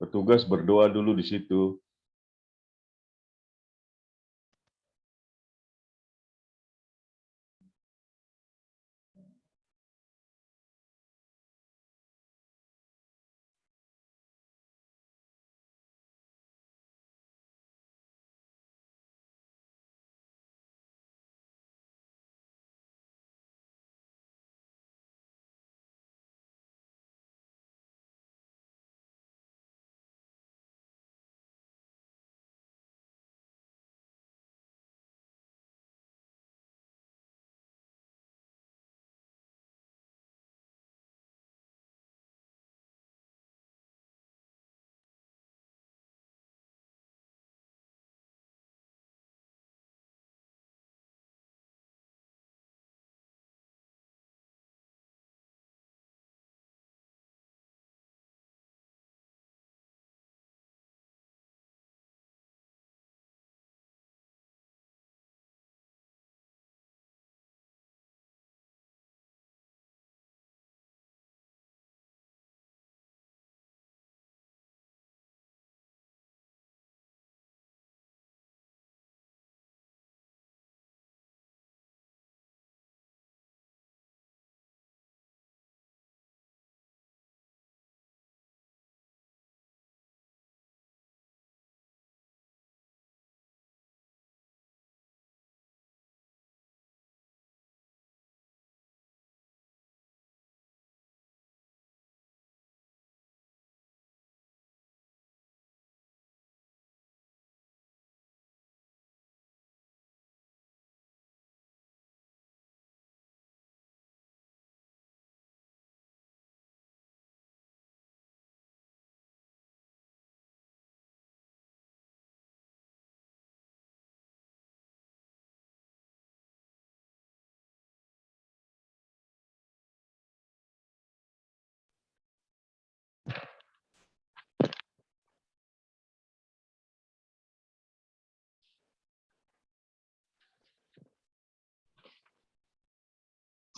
Petugas berdoa dulu di situ.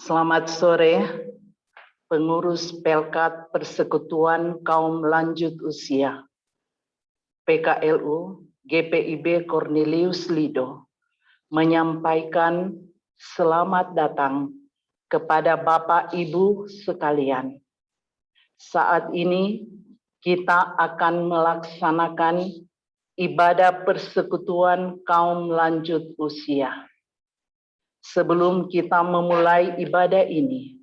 Selamat sore, pengurus Pelkat Persekutuan Kaum Lanjut Usia, PKLU GPIB Cornelius Lido, menyampaikan selamat datang kepada Bapak Ibu sekalian. Saat ini kita akan melaksanakan ibadah persekutuan kaum lanjut usia. Sebelum kita memulai ibadah ini,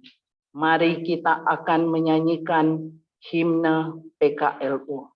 mari kita akan menyanyikan himne PKLU.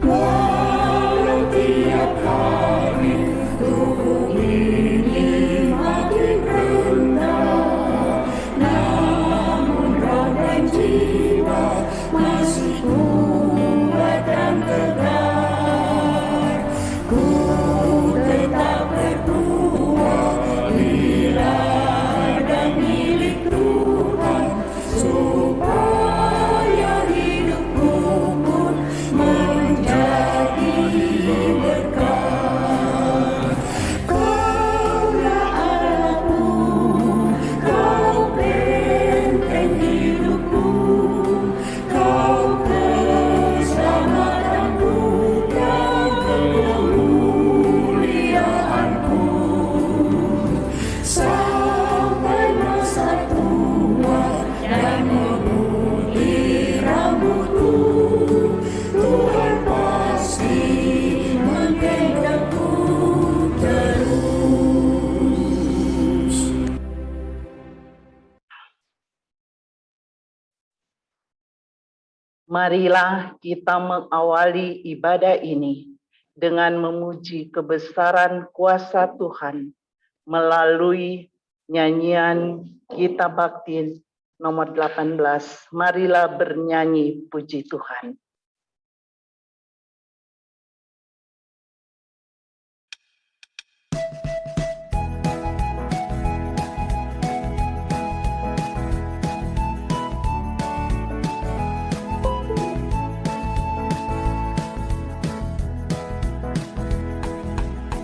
Walau tiap hari tubuh ini Marilah kita mengawali ibadah ini dengan memuji kebesaran kuasa Tuhan melalui nyanyian Gita Bakti nomor 18. Marilah bernyanyi puji Tuhan.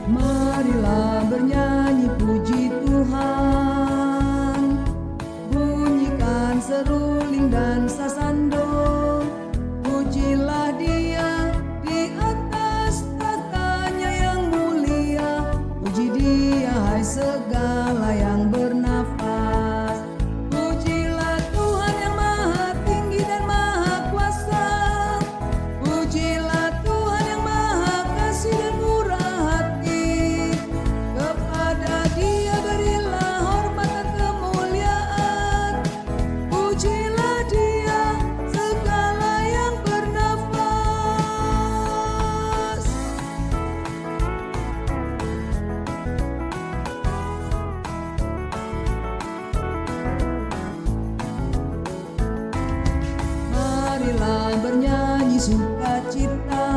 Marilah bernyanyi puji Tuhan, bunyikan seruling dan sasando, pujilah Dia di atas tahtanya yang mulia, puji Dia hai segala yang bernafas, pujilah Tuhan yang maha tinggi dan maha kuasa, pujilah Tuhan yang maha kasih dan murah hati. Kepada Dia berilah hormat dan kemuliaan, pujilah Dia segala yang bernafas. Marilah bernyanyi sukacita,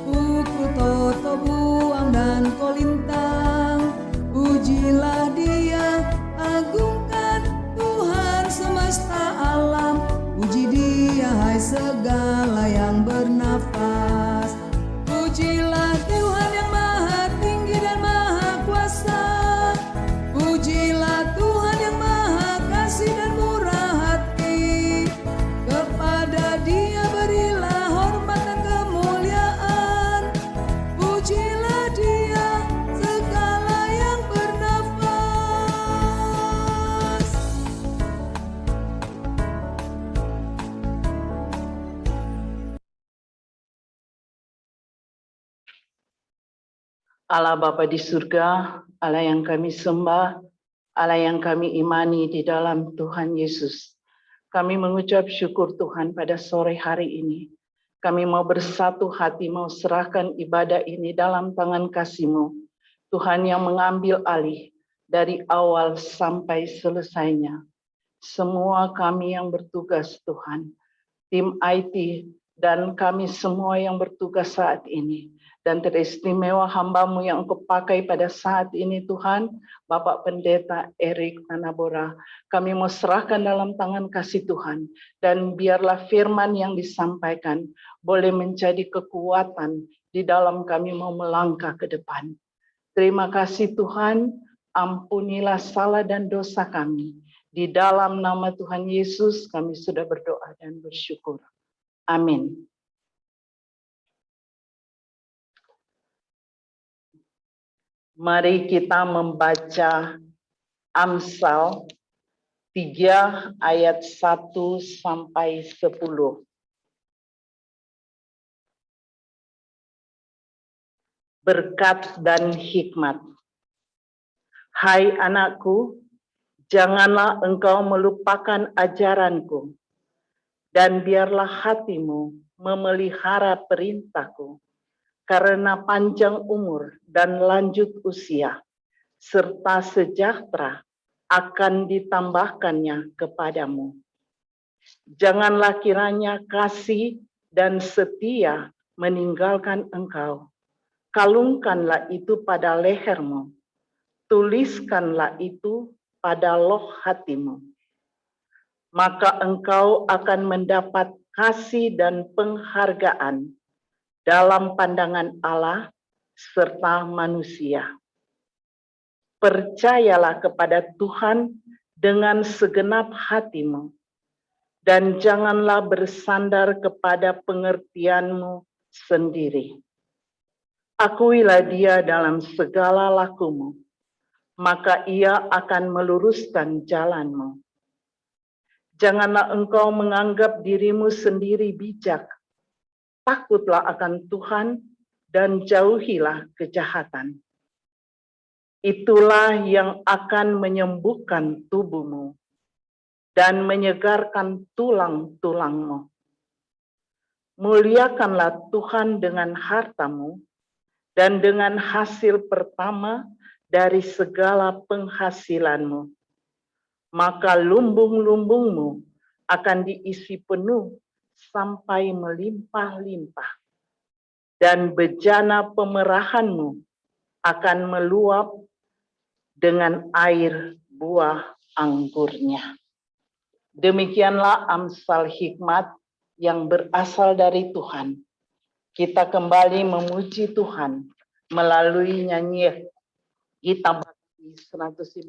pukul toto buang dan kolintang, pujilah Dia, agungkan Tuhan semesta alam, puji Dia hai segala yang bernafas, pujilah Tuhan yang maha tinggi dan maha kuasa, pujilah Tuhan yang maha kasih dan murah hati. Kepada Dia berilah hormat dan kemuliaan, pujilah Dia segala yang bernafas. Allah Bapa di surga, Allah yang kami sembah, Allah yang kami imani di dalam Tuhan Yesus. Kami mengucap syukur Tuhan pada sore hari ini. Kami mau bersatu hati, mau serahkan ibadah ini dalam tangan kasih-Mu. Tuhan yang mengambil alih dari awal sampai selesainya. Semua kami yang bertugas Tuhan, tim IT dan kami semua yang bertugas saat ini. Dan teristimewa hamba-Mu yang Engkau pakai pada saat ini Tuhan, Bapak Pendeta Erik Tanabora, kami mau serahkan dalam tangan kasih Tuhan. Dan biarlah firman yang disampaikan boleh menjadi kekuatan di dalam kami mau melangkah ke depan. Terima kasih Tuhan, ampunilah salah dan dosa kami. Di dalam nama Tuhan Yesus kami sudah berdoa dan bersyukur. Amin. Mari kita membaca Amsal 3 ayat 1 sampai 10. Berkat dan hikmat. Hai anakku, janganlah engkau melupakan ajaranku, dan biarlah hatimu memelihara perintahku. Karena panjang umur dan lanjut usia, serta sejahtera akan ditambahkannya kepadamu. Janganlah kiranya kasih dan setia meninggalkan engkau. Kalungkanlah itu pada lehermu, tuliskanlah itu pada loh hatimu. Maka engkau akan mendapat kasih dan penghargaan dalam pandangan Allah serta manusia. Percayalah kepada Tuhan dengan segenap hatimu, dan janganlah bersandar kepada pengertianmu sendiri. Akuilah Dia dalam segala lakumu, maka Ia akan meluruskan jalanmu. Janganlah engkau menganggap dirimu sendiri bijak. Takutlah akan Tuhan dan jauhilah kejahatan. Itulah yang akan menyembuhkan tubuhmu. dan menyegarkan tulang-tulangmu. Muliakanlah Tuhan dengan hartamu dan dengan hasil pertama dari segala penghasilanmu. Maka lumbung-lumbungmu akan diisi penuh sampai melimpah-limpah, dan bejana pemerahanmu akan meluap dengan air buah anggurnya. Demikianlah Amsal hikmat yang berasal dari Tuhan. Kita kembali memuji Tuhan melalui nyanyian Gita Bhakti 156.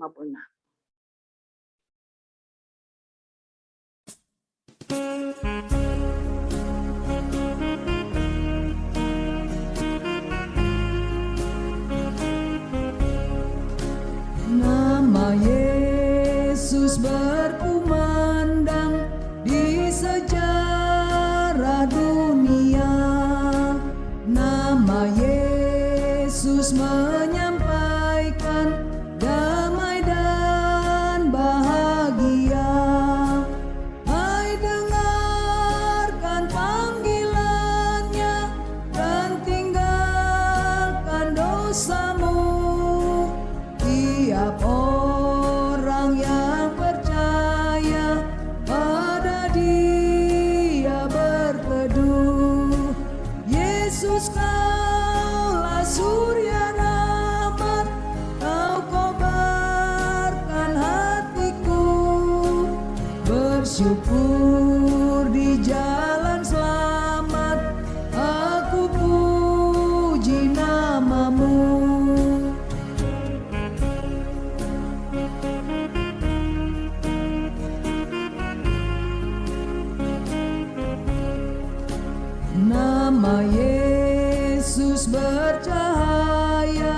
Nama Yesus berkumandang di sejarah dunia. Nama Yesus menyampaikan damai dan bahagia. Hai, dengarkan panggilannya dan tinggalkan dosamu. Tiap orang yang percaya pada Dia berteduh. Yesus, kaulah surya rahmat, Kau kobarkan hatiku. Bersyukur di jalan selamat, aku puji nama-Mu. Nama Yesus bercahaya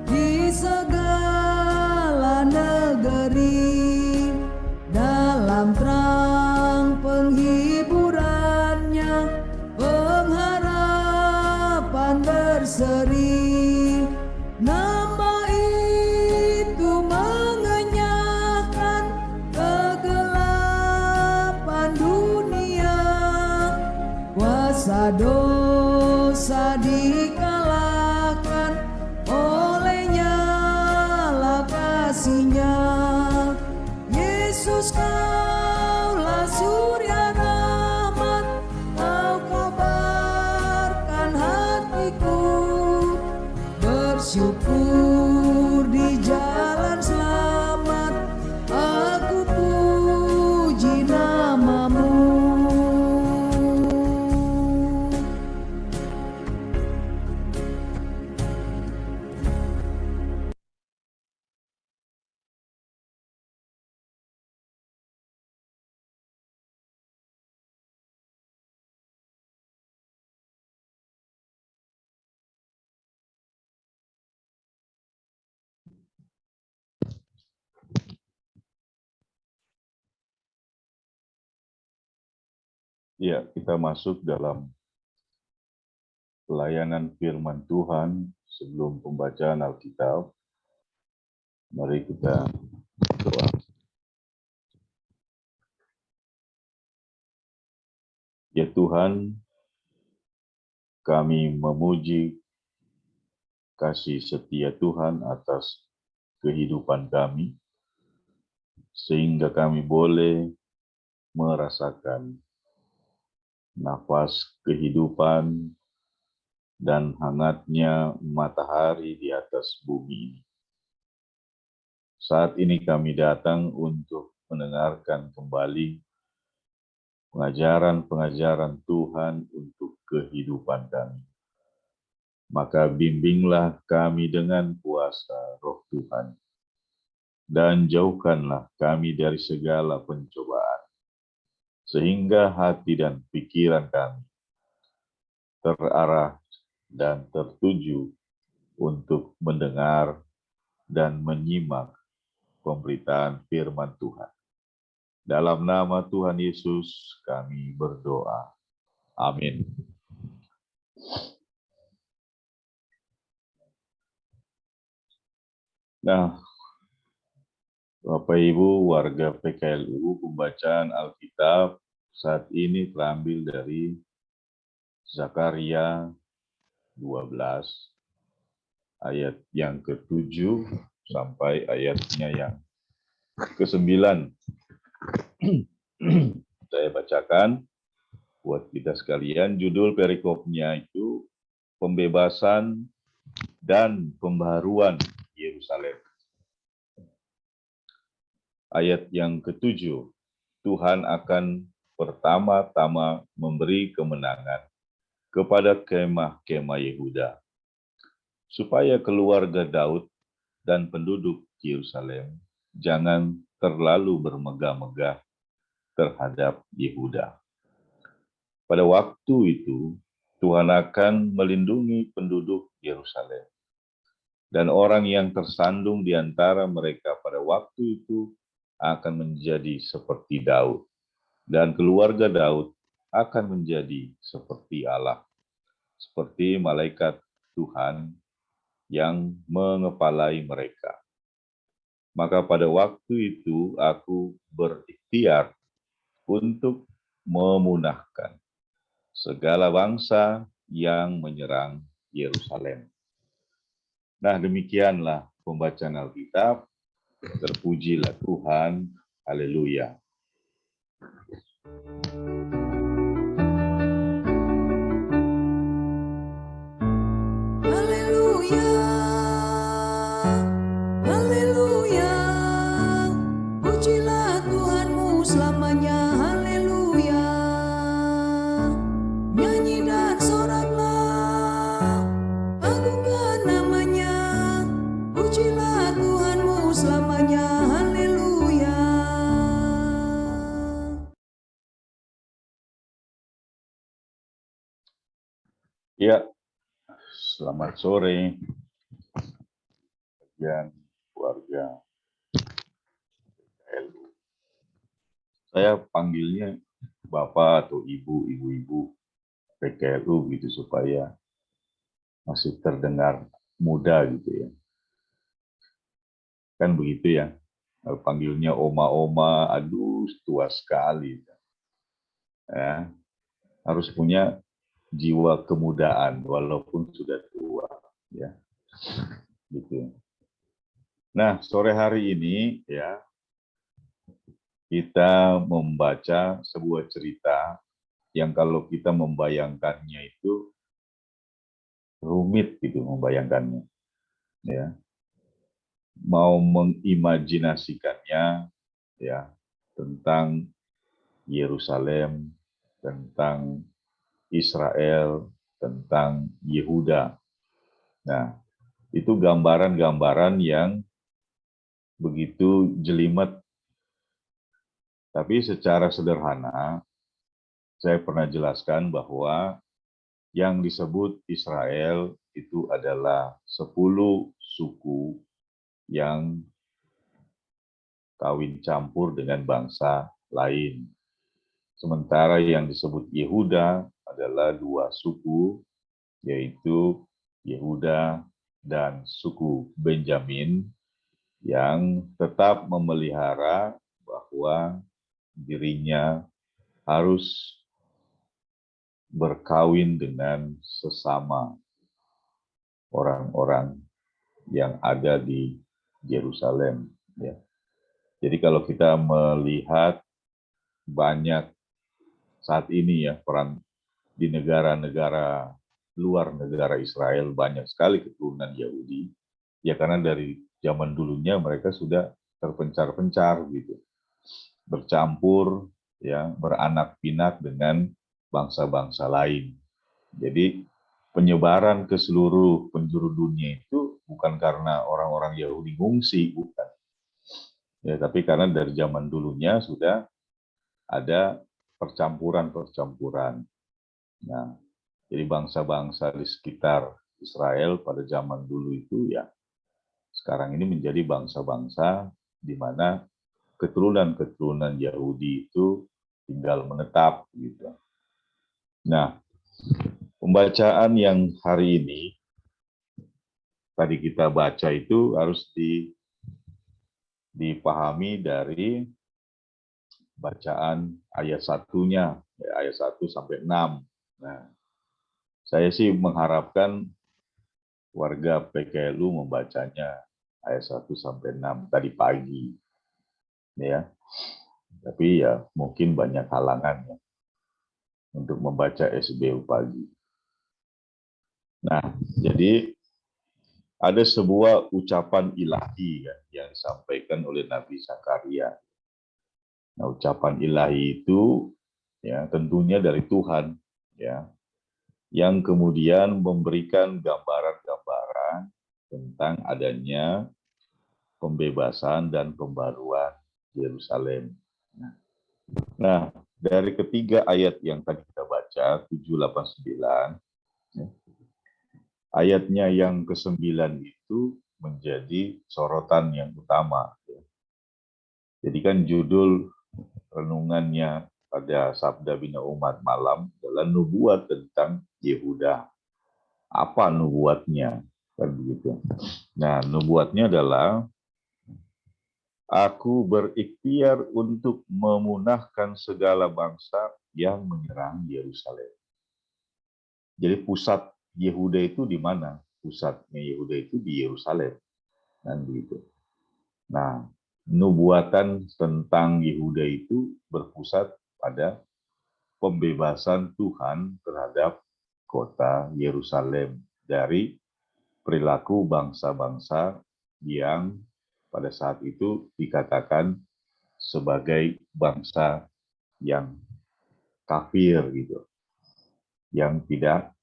di segala negeri. Dalam terang penghiburannya, pengharapan berseri. Nama itu mengenyahkan kegelapan dunia. Kuasa dosa dikalahkan olehnya lah kasih-Nya. Yesus, kaulah surya rahmat, Kau kabarkan hatiku. Bersyukur di jalan selamat, aku puji nama-Mu. Ya, kita masuk dalam pelayanan firman Tuhan. Sebelum pembacaan Alkitab, mari kita doa. Ya Tuhan, kami memuji kasih setia Tuhan atas kehidupan kami, sehingga kami boleh merasakan nafas kehidupan dan hangatnya matahari di atas bumi ini. Saat ini kami datang untuk mendengarkan kembali pengajaran-pengajaran Tuhan untuk kehidupan kami. Maka bimbinglah kami dengan kuasa Roh Tuhan, dan jauhkanlah kami dari segala pencobaan, sehingga hati dan pikiran kami terarah dan tertuju untuk mendengar dan menyimak pemberitaan firman Tuhan. Dalam nama Tuhan Yesus kami berdoa. Amin. Nah, Bapak Ibu warga PKLU, pembacaan Alkitab saat ini terambil dari Zakaria 12 ayat yang ke-7 sampai ayatnya yang ke-9. Saya bacakan buat kita sekalian. Judul perikopnya itu pembebasan dan pembaharuan Yerusalem. Ayat yang ke-7, Tuhan akan pertama-tama memberi kemenangan kepada kemah-kemah Yehuda, supaya keluarga Daud dan penduduk Yerusalem jangan terlalu bermegah-megah terhadap Yehuda. Pada waktu itu, Tuhan akan melindungi penduduk Yerusalem. Dan orang yang tersandung di antara mereka pada waktu itu akan menjadi seperti Daud. Dan keluarga Daud akan menjadi seperti Allah. Seperti malaikat Tuhan yang mengepalai mereka. Maka pada waktu itu aku berikhtiar untuk memunahkan segala bangsa yang menyerang Yerusalem. Nah, demikianlah pembacaan Alkitab. Terpujilah Tuhan. Haleluya. Haleluya, haleluya, pujilah Tuhanmu selamanya, haleluya. Nyanyi dan soraklah, agungkan namanya, pujilah Tuhanmu selamanya, haleluya. Ya, selamat sore. Dan keluarga PKLU. Saya panggilnya Bapak atau Ibu PKLU gitu supaya masih terdengar muda gitu ya. Kan begitu ya. Kalau panggilnya oma-oma, aduh tua sekali. Ya, harus punya jiwa kemudaan walaupun sudah tua ya. Gitu. Nah, sore hari ini ya kita membaca sebuah cerita yang kalau kita membayangkannya itu rumit gitu membayangkannya. Ya. Mau mengimajinasikannya ya tentang Yerusalem, tentang Israel, tentang Yehuda. Nah, itu gambaran-gambaran yang begitu jelimet. Tapi secara sederhana, saya pernah jelaskan bahwa yang disebut Israel itu adalah 10 suku yang kawin campur dengan bangsa lain. Sementara yang disebut Yehuda adalah 2 suku, yaitu Yehuda dan suku Benjamin yang tetap memelihara bahwa dirinya harus berkawin dengan sesama orang-orang yang ada di Yerusalem. Ya. Jadi kalau kita melihat banyak saat ini ya perang di negara-negara luar negara Israel banyak sekali keturunan Yahudi. Ya karena dari zaman dulunya mereka sudah terpencar-pencar gitu. Bercampur ya, beranak pinak dengan bangsa-bangsa lain. Jadi penyebaran ke seluruh penjuru dunia itu bukan karena orang-orang Yahudi ngungsi, bukan. Ya, tapi karena dari zaman dulunya sudah ada percampuran-percampuran. Nah, jadi bangsa-bangsa di sekitar Israel pada zaman dulu itu ya sekarang ini menjadi bangsa-bangsa di mana keturunan-keturunan Yahudi itu tinggal menetap gitu. Nah, pembacaan yang hari ini tadi kita baca itu harus dipahami dari bacaan ayat 1-nya, ya, ayat 1 sampai 6. Nah, saya sih mengharapkan warga PKLU membacanya ayat 1 sampai 6 tadi pagi. Ya. Tapi ya mungkin banyak halangan ya untuk membaca SBU pagi. Nah, jadi ada sebuah ucapan ilahi ya, yang disampaikan oleh Nabi Zakaria. Nah, ucapan ilahi itu ya tentunya dari Tuhan ya, yang kemudian memberikan gambaran-gambaran tentang adanya pembebasan dan pembaruan Yerusalem. Nah, dari ketiga ayat yang tadi kita baca, 7, 8, 9, ya, ayatnya yang ke-9 itu menjadi sorotan yang utama. Ya. Jadi kan judul renungannya pada Sabda Bina Umat malam adalah nubuat tentang Yehuda. Apa nubuatnya? Kan begitu. Nah, nubuatnya adalah aku berikhtiar untuk memunahkan segala bangsa yang menyerang Yerusalem. Jadi pusat Yehuda itu di mana? Pusatnya Yehuda itu di Yerusalem. Kan begitu. Nah, nubuatan tentang Yehuda itu berpusat pada pembebasan Tuhan terhadap kota Yerusalem dari perilaku bangsa-bangsa yang pada saat itu dikatakan sebagai bangsa yang kafir gitu, yang tidak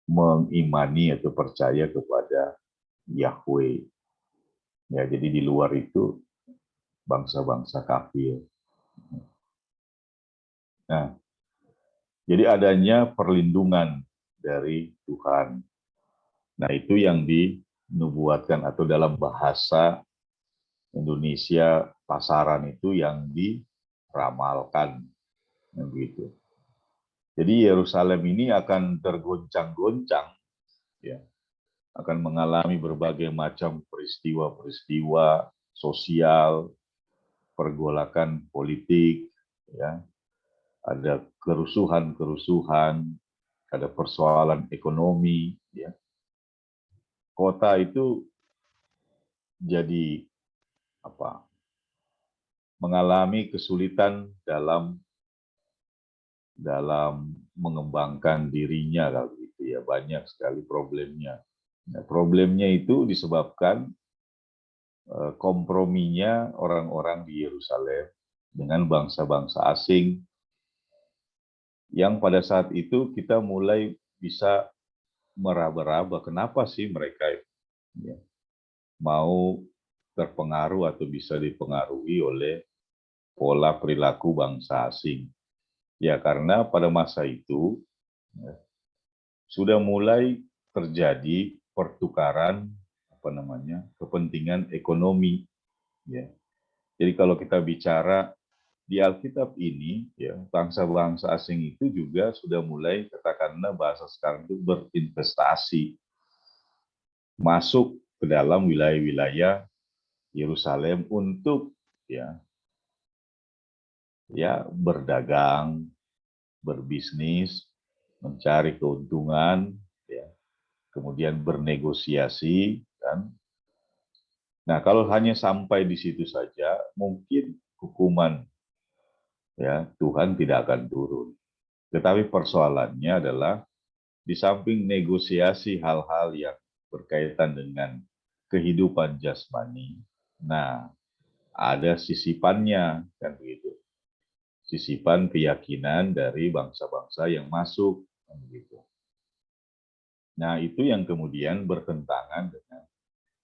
mengimani atau percaya kepada Yahweh. Ya, jadi di luar itu bangsa-bangsa kafir. Nah, jadi adanya perlindungan dari Tuhan. Nah, itu yang dinubuatkan atau dalam bahasa Indonesia pasaran itu yang diramalkan. Begitu. Jadi Yerusalem ini akan tergoncang-goncang, ya, akan mengalami berbagai macam peristiwa-peristiwa sosial, pergolakan politik, ya, ada kerusuhan-kerusuhan, ada persoalan ekonomi, ya. Kota itu jadi apa? Mengalami kesulitan dalam mengembangkan dirinya kalau gitu ya, banyak sekali problemnya. Nah, problemnya itu disebabkan komprominya orang-orang di Yerusalem dengan bangsa-bangsa asing yang pada saat itu kita mulai bisa meraba-raba kenapa sih mereka ya, mau terpengaruh atau bisa dipengaruhi oleh pola perilaku bangsa asing. Ya karena pada masa itu ya, sudah mulai terjadi pertukaran kepentingan ekonomi. Ya. Jadi kalau kita bicara di Alkitab ini, ya bangsa-bangsa asing itu juga sudah mulai katakanlah bahasa sekarang itu berinvestasi masuk ke dalam wilayah-wilayah Yerusalem untuk ya berdagang, berbisnis, mencari keuntungan, ya, kemudian bernegosiasi, kan. Nah, kalau hanya sampai di situ saja, mungkin hukuman ya Tuhan tidak akan turun. Tetapi persoalannya adalah di samping negosiasi hal-hal yang berkaitan dengan kehidupan jasmani, nah ada sisipannya kan begitu. Sisipan keyakinan dari bangsa-bangsa yang masuk kan begitu. Nah, itu yang kemudian bertentangan dengan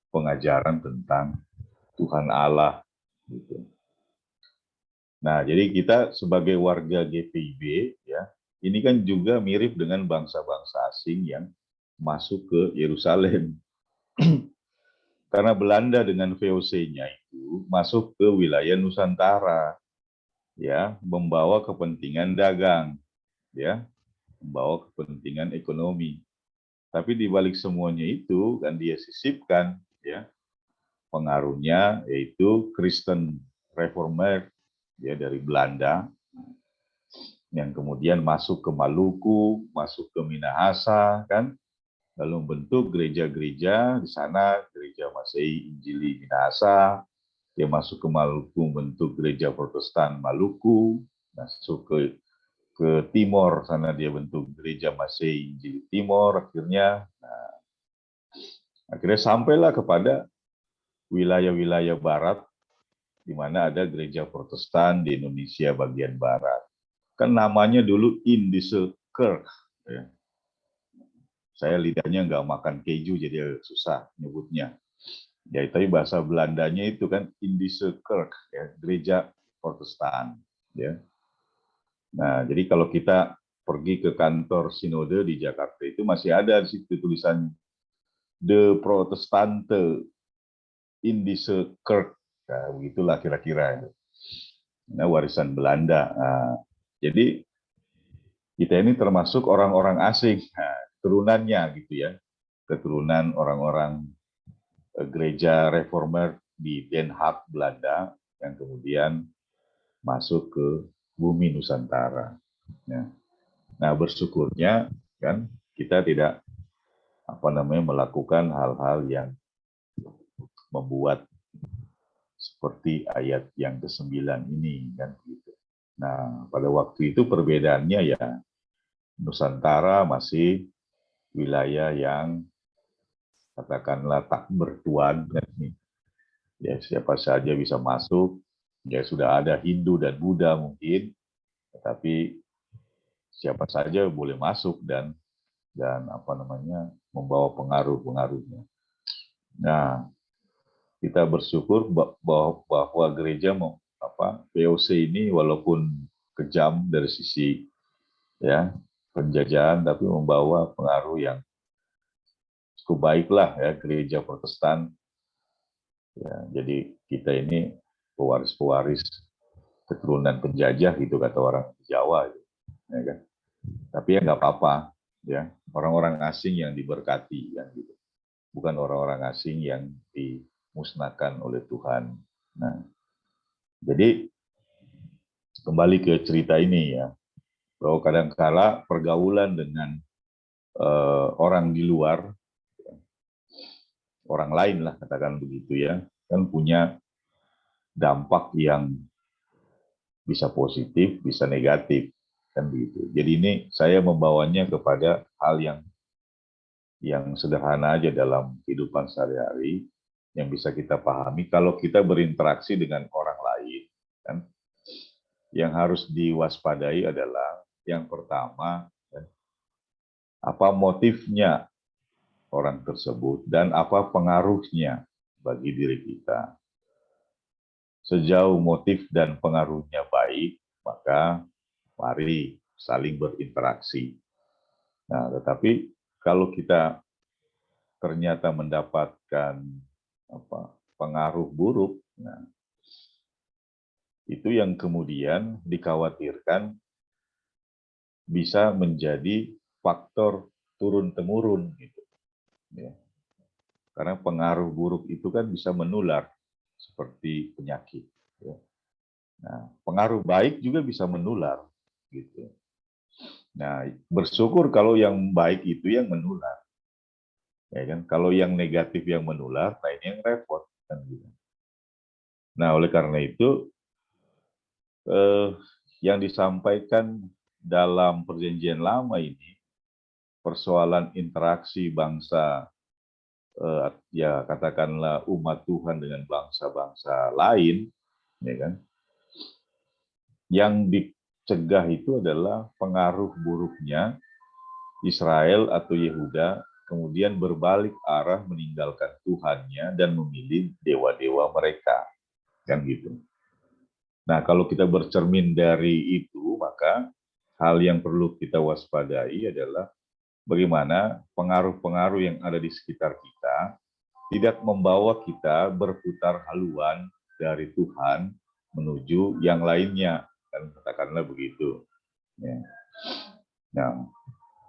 pengajaran tentang Tuhan Allah gitu. Nah, jadi kita sebagai warga GPIB ya, ini kan juga mirip dengan bangsa-bangsa asing yang masuk ke Yerusalem. Karena Belanda dengan VOC-nya itu masuk ke wilayah Nusantara, ya, membawa kepentingan dagang, ya, membawa kepentingan ekonomi. Tapi di balik semuanya itu kan dia sisipkan, ya, pengaruhnya, yaitu Kristen Reformer ya dari Belanda, yang kemudian masuk ke Maluku, masuk ke Minahasa, kan, lalu membentuk gereja-gereja di sana, gereja Masehi Injili Minahasa. Dia masuk ke Maluku, membentuk gereja Protestan Maluku, masuk ke Timor, sana dia bentuk gereja Masehi Injili Timor, akhirnya sampailah kepada wilayah-wilayah barat, di mana ada gereja Protestan di Indonesia bagian barat. Kan namanya dulu Indische Kerk. Ya. Saya lidahnya nggak makan keju, jadi susah nyebutnya. Ya, tapi bahasa Belandanya itu kan Indische Kerk, ya, gereja Protestan. Ya. Nah, jadi kalau kita pergi ke kantor sinode di Jakarta itu masih ada di situ tulisan De Protestante Indische Kerk. Nah, begitulah kira-kira. Nah, warisan Belanda. Nah, jadi kita ini termasuk orang-orang asing, turunannya gitu ya, keturunan orang-orang gereja reformer di Den Haag, Belanda, yang kemudian masuk ke bumi Nusantara. Nah, bersyukurnya kan kita tidak melakukan hal-hal yang membuat seperti ayat yang ke-9 ini kan gitu. Nah, pada waktu itu perbedaannya ya Nusantara masih wilayah yang katakanlah tak bertuan, ya siapa saja bisa masuk, ya sudah ada Hindu dan Buddha mungkin, tetapi siapa saja boleh masuk dan membawa pengaruh-pengaruhnya. Nah, kita bersyukur bahwa gereja POC ini walaupun kejam dari sisi ya penjajahan, tapi membawa pengaruh yang cukup baiklah ya gereja Protestan. Ya, jadi kita ini pewaris-pewaris keturunan penjajah gitu kata orang Jawa, ya kan. Tapi ya nggak apa-apa, ya orang-orang asing yang diberkati, ya gitu. Bukan orang-orang asing yang dimusnahkan oleh Tuhan. Nah, jadi kembali ke cerita ini ya, bahwa kadang-kala pergaulan dengan orang di luar, orang lain lah katakan begitu ya, kan punya dampak yang bisa positif, bisa negatif, kan begitu. Jadi ini saya membawanya kepada hal yang sederhana aja dalam kehidupan sehari-hari, yang bisa kita pahami kalau kita berinteraksi dengan orang lain, kan? Yang harus diwaspadai adalah yang pertama, apa motifnya orang tersebut dan apa pengaruhnya bagi diri kita. Sejauh motif dan pengaruhnya baik, maka mari saling berinteraksi. Nah, tetapi kalau kita ternyata mendapatkan pengaruh buruk, nah, itu yang kemudian dikhawatirkan bisa menjadi faktor turun-temurun gitu. Ya. Karena pengaruh buruk itu kan bisa menular seperti penyakit. Ya. Nah, pengaruh baik juga bisa menular gitu. Nah, bersyukur kalau yang baik itu yang menular. Ya kan? Kalau yang negatif yang menular, nah ini yang repot kan gitu. Nah, oleh karena itu yang disampaikan dalam Perjanjian Lama ini, persoalan interaksi bangsa, ya katakanlah umat Tuhan dengan bangsa-bangsa lain, ya kan? Yang dicegah itu adalah pengaruh buruknya Israel atau Yehuda kemudian berbalik arah meninggalkan Tuhannya dan memilih dewa-dewa mereka, kan gitu. Nah, kalau kita bercermin dari itu, maka hal yang perlu kita waspadai adalah bagaimana pengaruh-pengaruh yang ada di sekitar kita tidak membawa kita berputar haluan dari Tuhan menuju yang lainnya, kan katakanlah begitu. Ya. Nah,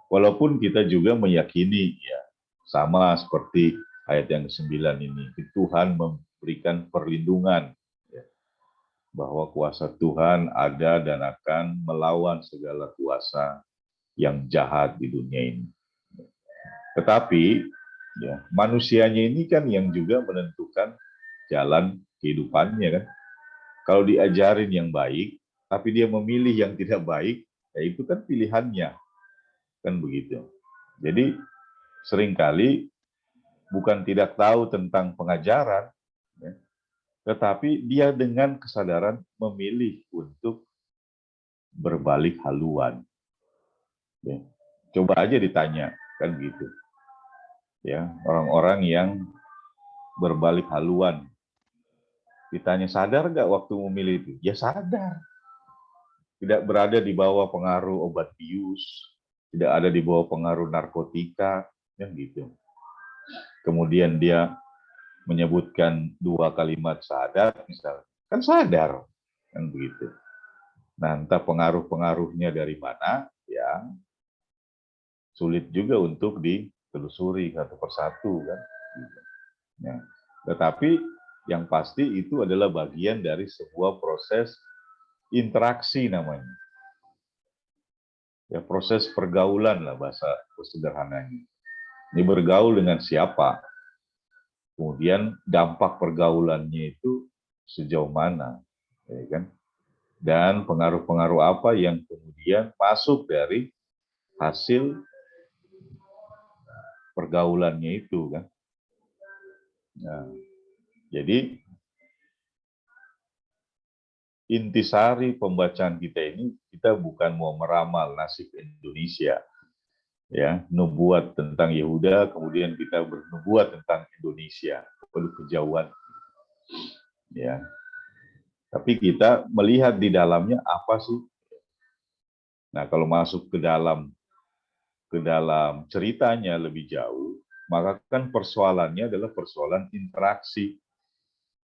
walaupun kita juga meyakini ya sama seperti ayat yang ke-9 ini, Tuhan berikan perlindungan, ya, bahwa kuasa Tuhan ada dan akan melawan segala kuasa yang jahat di dunia ini. Tetapi ya, manusianya ini kan yang juga menentukan jalan kehidupannya kan. Kalau diajarin yang baik, tapi dia memilih yang tidak baik, ya itu kan pilihannya, kan begitu. Jadi seringkali bukan tidak tahu tentang pengajaran, ya, tetapi dia dengan kesadaran memilih untuk berbalik haluan. Ya. Coba aja ditanya, kan gitu. Ya, orang-orang yang berbalik haluan, ditanya sadar nggak waktu memilih itu? Ya sadar. Tidak berada di bawah pengaruh obat bius, tidak ada di bawah pengaruh narkotika, ya gitu. Kemudian dia menyebutkan 2 kalimat sadar, misalnya, kan sadar, kan begitu. Nah, entah pengaruh-pengaruhnya dari mana, ya sulit juga untuk ditelusuri satu persatu, kan. Ya. Tetapi yang pasti itu adalah bagian dari sebuah proses interaksi namanya. Ya, proses pergaulan lah bahasa sederhananya. Ini bergaul dengan siapa? Kemudian dampak pergaulannya itu sejauh mana, ya kan? Dan pengaruh-pengaruh apa yang kemudian masuk dari hasil pergaulannya itu, kan? Nah, jadi intisari pembacaan kita ini, kita bukan mau meramal nasib Indonesia, ya, nubuat tentang Yehuda, kemudian kita bernubuat tentang Indonesia, perlu kejauhan, ya. Tapi kita melihat di dalamnya apa sih. Nah, kalau masuk ke dalam ceritanya lebih jauh, maka kan persoalannya adalah persoalan interaksi,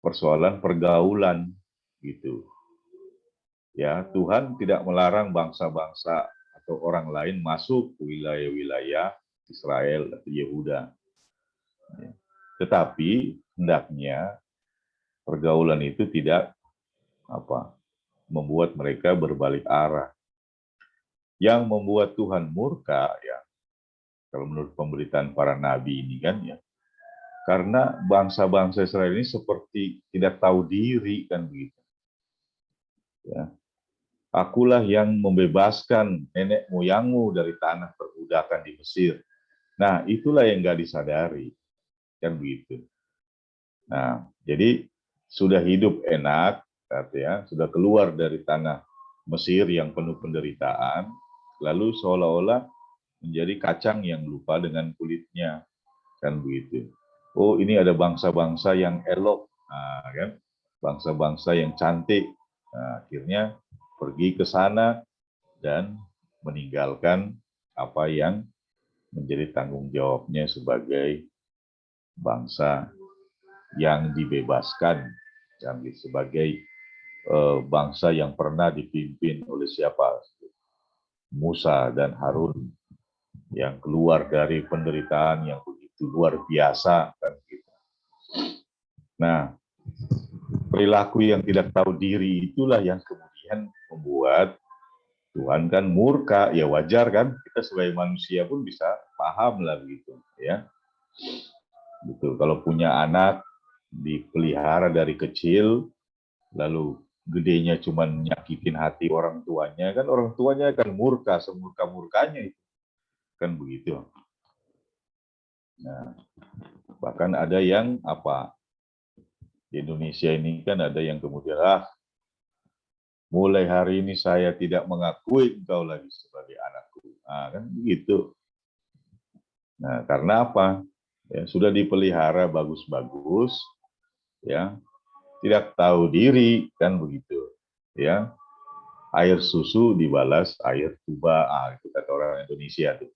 persoalan pergaulan, gitu. Ya, Tuhan tidak melarang bangsa-bangsa atau orang lain masuk ke wilayah-wilayah Israel atau Yehuda. Tetapi hendaknya pergaulan itu tidak membuat mereka berbalik arah. Yang membuat Tuhan murka, ya, kalau menurut pemberitaan para nabi ini kan, ya, karena bangsa-bangsa Israel ini seperti tidak tahu diri, kan begitu. Ya. Akulah yang membebaskan nenek moyangmu dari tanah perbudakan di Mesir. Nah, itulah yang nggak disadari, kan begitu. Nah, jadi sudah hidup enak, ya, sudah keluar dari tanah Mesir yang penuh penderitaan, lalu seolah-olah menjadi kacang yang lupa dengan kulitnya, kan begitu. Oh, ini ada bangsa-bangsa yang elok, nah, kan, bangsa-bangsa yang cantik. Nah, akhirnya pergi ke sana dan meninggalkan apa yang menjadi tanggung jawabnya sebagai bangsa yang dibebaskan, sebagai bangsa yang pernah dipimpin oleh siapa? Musa dan Harun, yang keluar dari penderitaan yang begitu luar biasa, kan gitu. Nah, perilaku yang tidak tahu diri itulah yang kemudian membuat Tuhan kan murka. Ya wajar kan, kita sebagai manusia pun bisa paham lah gitu, ya. Betul, kalau punya anak dipelihara dari kecil, lalu gedenya cuma nyakitin hati orang tuanya, kan orang tuanya akan murka, semurka-murkanya itu, kan begitu. Nah, bahkan ada yang di Indonesia ini kan ada yang kemudian, mulai hari ini saya tidak mengakui engkau lagi sebagai anakku, kan begitu. Nah, karena apa? Ya, sudah dipelihara bagus-bagus, ya, tidak tahu diri, kan begitu, ya. Air susu dibalas air tuba, itu kata orang Indonesia tuh,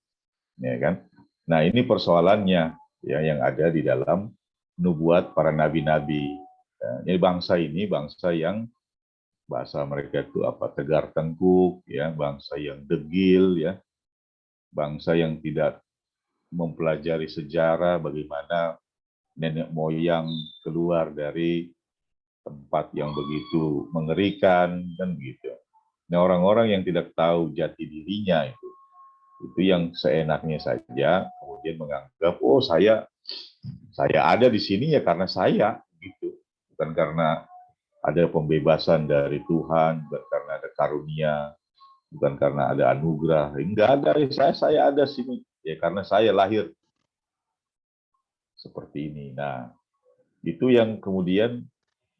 ya kan. Nah, ini persoalannya, ya, yang ada di dalam nubuat para nabi-nabi. Ya, jadi bangsa ini bangsa yang bahasa mereka itu tegar tengkuk, ya, bangsa yang degil, ya, bangsa yang tidak mempelajari sejarah bagaimana nenek moyang keluar dari tempat yang begitu mengerikan, kan begitu. Nah, orang-orang yang tidak tahu jati dirinya itu yang seenaknya saja kemudian menganggap, oh saya ada di sini ya karena saya, gitu. Bukan karena ada pembebasan dari Tuhan, bukan karena ada karunia, bukan karena ada anugerah. Enggak ada, saya ada sini ya karena saya lahir seperti ini. Nah, itu yang kemudian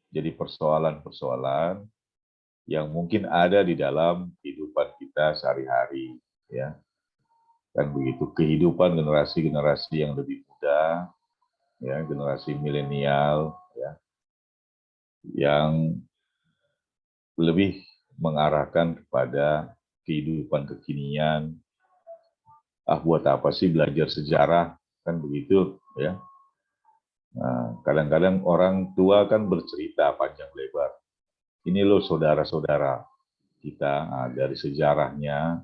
jadi persoalan-persoalan yang mungkin ada di dalam kehidupan kita sehari-hari, ya. Kan begitu, kehidupan generasi-generasi yang lebih muda, ya, generasi milenial, ya, yang lebih mengarahkan kepada kehidupan kekinian. Buat apa sih belajar sejarah, kan begitu, ya. Nah, kadang-kadang orang tua kan bercerita panjang lebar. Ini loh saudara-saudara kita, dari sejarahnya,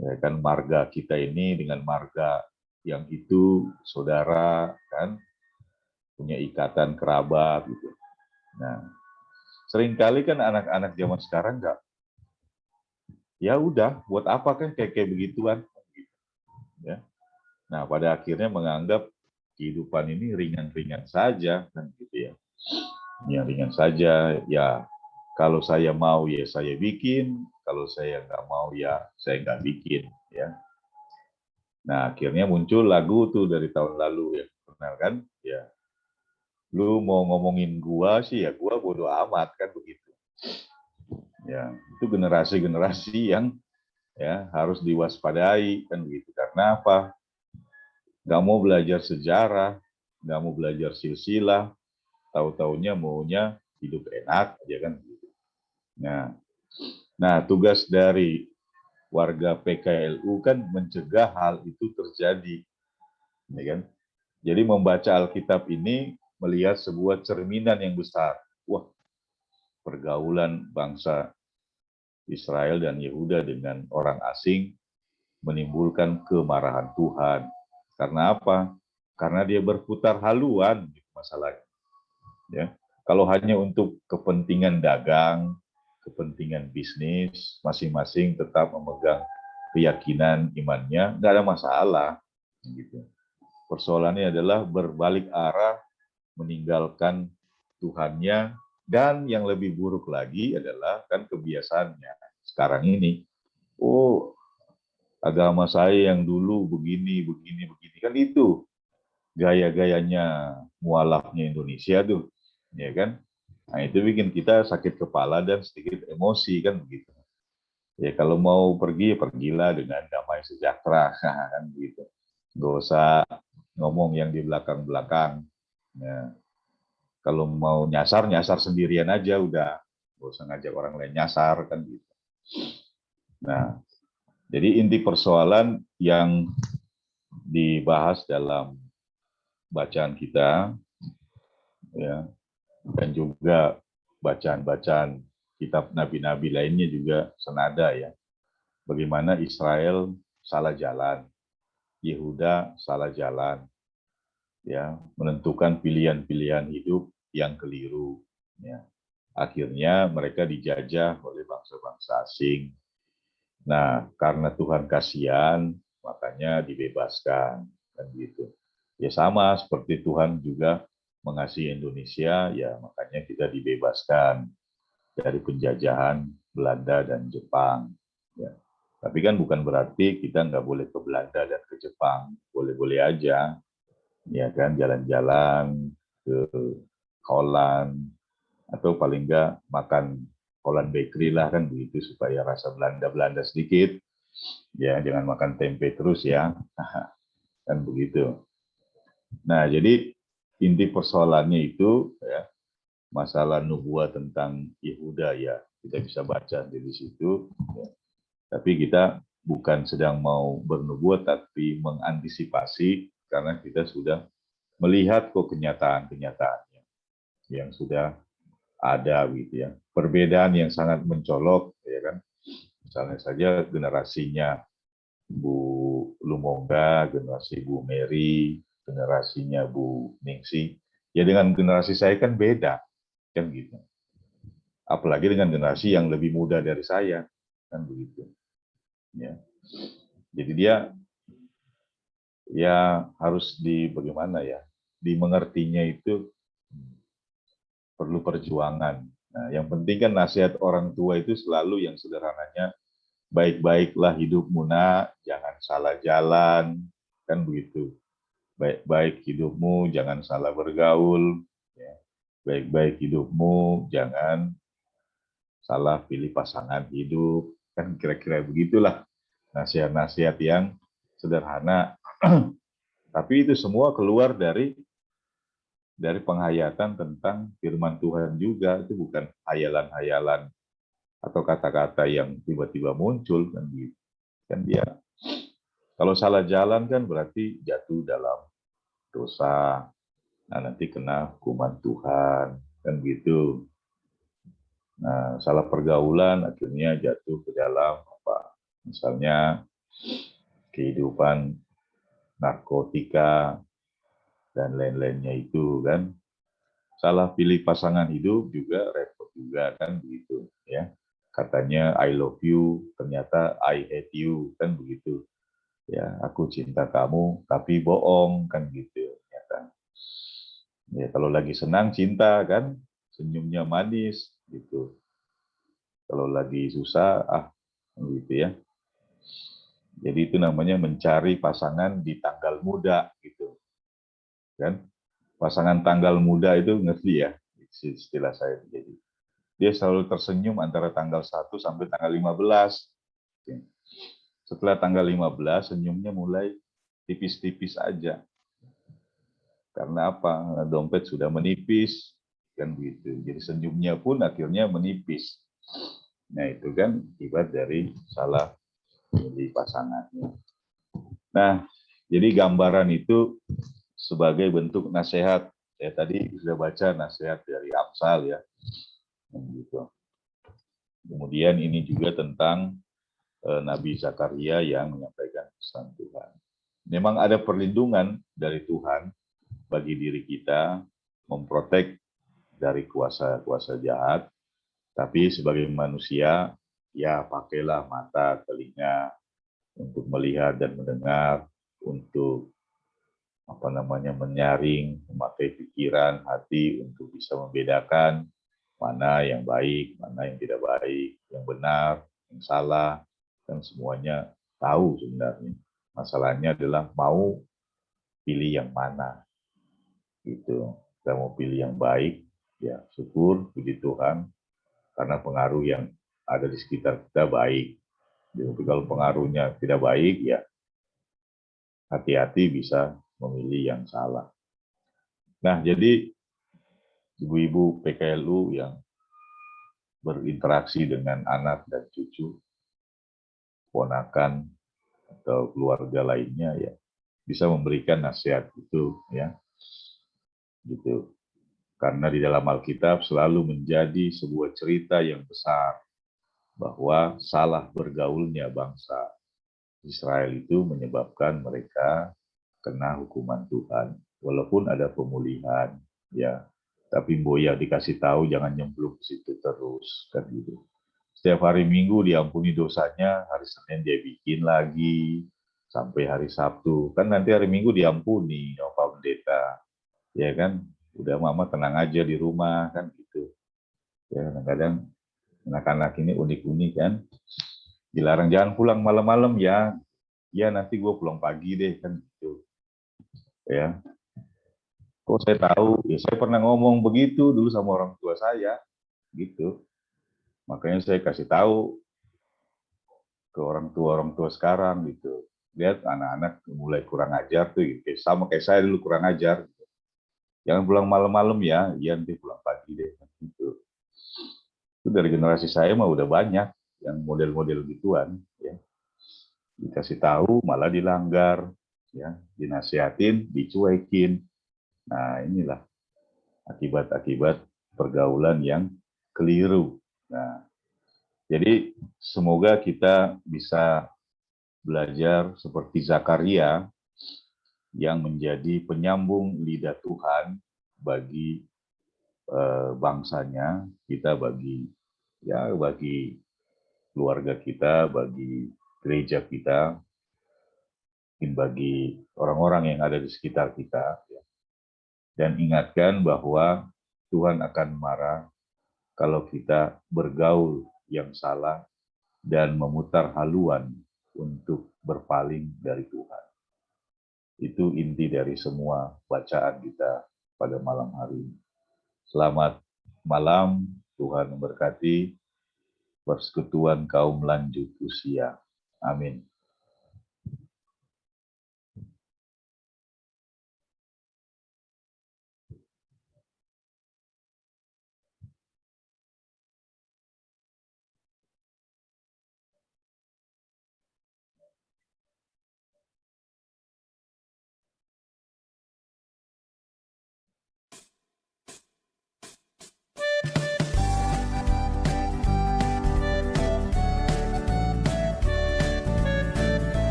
ya kan, marga kita ini dengan marga yang itu saudara, kan, punya ikatan kerabat gitu. Nah, seringkali kan anak-anak zaman sekarang nggak, ya udah, buat apa kan kayak begituan, ya. Nah, pada akhirnya menganggap kehidupan ini ringan-ringan saja, kan gitu ya. Ya ringan saja, ya kalau saya mau ya saya bikin, kalau saya nggak mau ya saya nggak bikin, ya. Nah, akhirnya muncul lagu tuh dari tahun lalu, ya, kenal kan? Ya, lu mau ngomongin gua sih ya gua bodo amat, kan begitu. Ya, itu generasi-generasi yang ya harus diwaspadai, kan begitu. Karena apa? Nggak mau belajar sejarah, nggak mau belajar silsilah, tahu-taunya maunya hidup enak aja, kan begitu. Nah, tugas dari warga PKLU kan mencegah hal itu terjadi, ya kan? Jadi membaca Alkitab ini melihat sebuah cerminan yang besar. Wah, pergaulan bangsa Israel dan Yehuda dengan orang asing menimbulkan kemarahan Tuhan. Karena apa? Karena dia berputar haluan masalahnya. Ya. Kalau hanya untuk kepentingan dagang, kepentingan bisnis, masing-masing tetap memegang keyakinan imannya, nggak ada masalah. Gitu. Persoalannya adalah berbalik arah, meninggalkan Tuhannya, dan yang lebih buruk lagi adalah kan kebiasaannya sekarang ini. Oh, agama saya yang dulu begini, kan itu gaya-gayanya mualafnya Indonesia tuh, ya kan? Nah, itu bikin kita sakit kepala dan sedikit emosi, kan begitu. Ya kalau mau pergi, pergilah dengan damai sejahtera, kan begitu. Nggak usah ngomong yang di belakang-belakang. Ya, kalau mau nyasar, nyasar sendirian aja udah. Nggak usah ngajak orang lain nyasar, kan gitu. Nah, jadi inti persoalan yang dibahas dalam bacaan kita, ya, dan juga bacaan-bacaan kitab nabi-nabi lainnya juga senada, ya. Bagaimana Israel salah jalan, Yehuda salah jalan, ya, menentukan pilihan-pilihan hidup yang keliru, ya. Akhirnya mereka dijajah oleh bangsa-bangsa asing. Nah, karena Tuhan kasihan, makanya dibebaskan, kan gitu. Ya sama seperti Tuhan juga mengasihi Indonesia, ya makanya kita dibebaskan dari penjajahan Belanda dan Jepang. Ya. Tapi kan bukan berarti kita nggak boleh ke Belanda dan ke Jepang, boleh-boleh aja, ya kan, jalan-jalan ke Holland, atau paling nggak makan Holland Bakery lah, kan begitu, supaya rasa Belanda-Belanda sedikit, ya jangan makan tempe terus ya, kan begitu. Nah, jadi inti persoalannya itu, ya, masalah nubuat tentang Yehuda, ya kita bisa baca di situ, ya. Tapi kita bukan sedang mau bernubuat, tapi mengantisipasi karena kita sudah melihat kok kenyataan-kenyataannya yang sudah ada, gitu ya. Perbedaan yang sangat mencolok, ya kan. Misalnya saja generasinya Bu Lumoga, generasi Bu Mary, generasinya Bu Ningsi, ya dengan generasi saya kan beda, kan gitu. Apalagi dengan generasi yang lebih muda dari saya, kan begitu. Ya. Jadi dia ya harus bagaimana ya, dimengertinya itu perlu perjuangan. Nah, yang penting kan nasihat orang tua itu selalu yang sederhananya, baik-baiklah hidupmu nak, jangan salah jalan, kan begitu. Baik-baik hidupmu, jangan salah bergaul. Ya. Baik-baik hidupmu, jangan salah pilih pasangan hidup. Kan kira-kira begitulah nasihat-nasihat yang sederhana. Tapi itu semua keluar dari penghayatan tentang firman Tuhan juga. Itu bukan hayalan-hayalan atau kata-kata yang tiba-tiba muncul, kan gitu. Kan dia kalau salah jalan kan berarti jatuh dalam dosa. Nah, nanti kena hukuman Tuhan, kan gitu. Nah, salah pergaulan akhirnya jatuh ke dalam apa? Misalnya kehidupan narkotika dan lain-lainnya itu kan. Salah pilih pasangan hidup juga repot juga, kan begitu ya. Katanya I love you, ternyata I hate you, kan begitu. Ya, aku cinta kamu tapi bohong, kan gitu ternyata. Ya, kalau lagi senang cinta kan, senyumnya manis gitu. Kalau lagi susah gitu ya. Jadi itu namanya mencari pasangan di tanggal muda gitu. Kan? Pasangan tanggal muda itu ngerti ya istilah saya. Jadi dia selalu tersenyum antara tanggal 1 sampai tanggal 15. Setelah tanggal 15 senyumnya mulai tipis-tipis aja. Karena apa? Dompet sudah menipis, kan begitu. Jadi senyumnya pun akhirnya menipis. Nah, itu kan akibat dari salah pilih pasangannya. Nah, jadi gambaran itu sebagai bentuk nasihat. Saya tadi sudah baca nasihat dari Amsal ya. Gitu. Kemudian ini juga tentang Nabi Zakaria yang menyampaikan pesan Tuhan. Memang ada perlindungan dari Tuhan bagi diri kita, memprotek dari kuasa-kuasa jahat, tapi sebagai manusia, ya pakailah mata, telinga untuk melihat dan mendengar, untuk menyaring, memakai pikiran, hati untuk bisa membedakan mana yang baik, mana yang tidak baik, yang benar, yang salah, dan semuanya tahu sebenarnya. Masalahnya adalah mau pilih yang mana. Gitu. Kita mau pilih yang baik, ya syukur, puji Tuhan, karena pengaruh yang ada di sekitar kita baik. Jadi kalau pengaruhnya tidak baik, ya hati-hati bisa memilih yang salah. Nah, jadi ibu-ibu PKLU yang berinteraksi dengan anak dan cucu, ponakan atau keluarga lainnya, ya bisa memberikan nasihat itu, ya gitu. Karena di dalam Alkitab selalu menjadi sebuah cerita yang besar bahwa salah bergaulnya bangsa Israel itu menyebabkan mereka kena hukuman Tuhan. Walaupun ada pemulihan, ya, tapi Boya dikasih tahu jangan nyemplung ke situ terus, kan gitu. Setiap hari Minggu diampuni dosanya, hari Senin dia bikin lagi, sampai hari Sabtu. Kan nanti hari Minggu diampuni, Pak Pendeta. Ya kan, udah mama tenang aja di rumah, kan gitu. Ya kadang-kadang anak-anak ini unik-unik kan. Dilarang jangan pulang malam-malam ya. Ya nanti gue pulang pagi deh, kan gitu. Ya. Kok saya tahu? Ya saya pernah ngomong begitu dulu sama orang tua saya, gitu. Makanya saya kasih tahu ke orang tua sekarang gitu. Lihat anak-anak mulai kurang ajar tuh, gitu. Sama kayak saya dulu kurang ajar. Jangan pulang malam-malam ya, iya nanti pulang pagi deh. Gitu. Itu dari generasi saya mah udah banyak yang model-model gituan. Ya. Dikasih tahu malah dilanggar, ya, dinasihatin, dicuekin. Nah inilah akibat-akibat pergaulan yang keliru. Nah, jadi semoga kita bisa belajar seperti Zakaria yang menjadi penyambung lidah Tuhan bagi bangsanya, kita bagi keluarga kita, bagi gereja kita, mungkin bagi orang-orang yang ada di sekitar kita. Dan ingatkan bahwa Tuhan akan marah kalau kita bergaul yang salah dan memutar haluan untuk berpaling dari Tuhan. Itu inti dari semua bacaan kita pada malam hari ini. Selamat malam, Tuhan memberkati persekutuan kaum lanjut usia. Amin.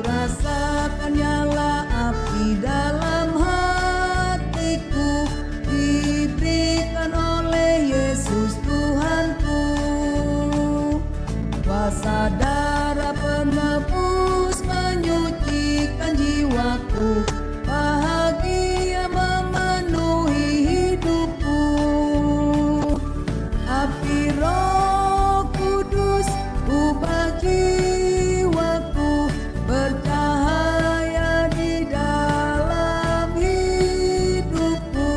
Rasakan nyala api dalam hatiku, diberikan oleh Yesus Tuhanku. Kuasa darah penebus menyucikan jiwaku, bahagia memenuhi hidupku. Api Roh Kudus ubah jiwaku, bercahaya di dalam hidupku.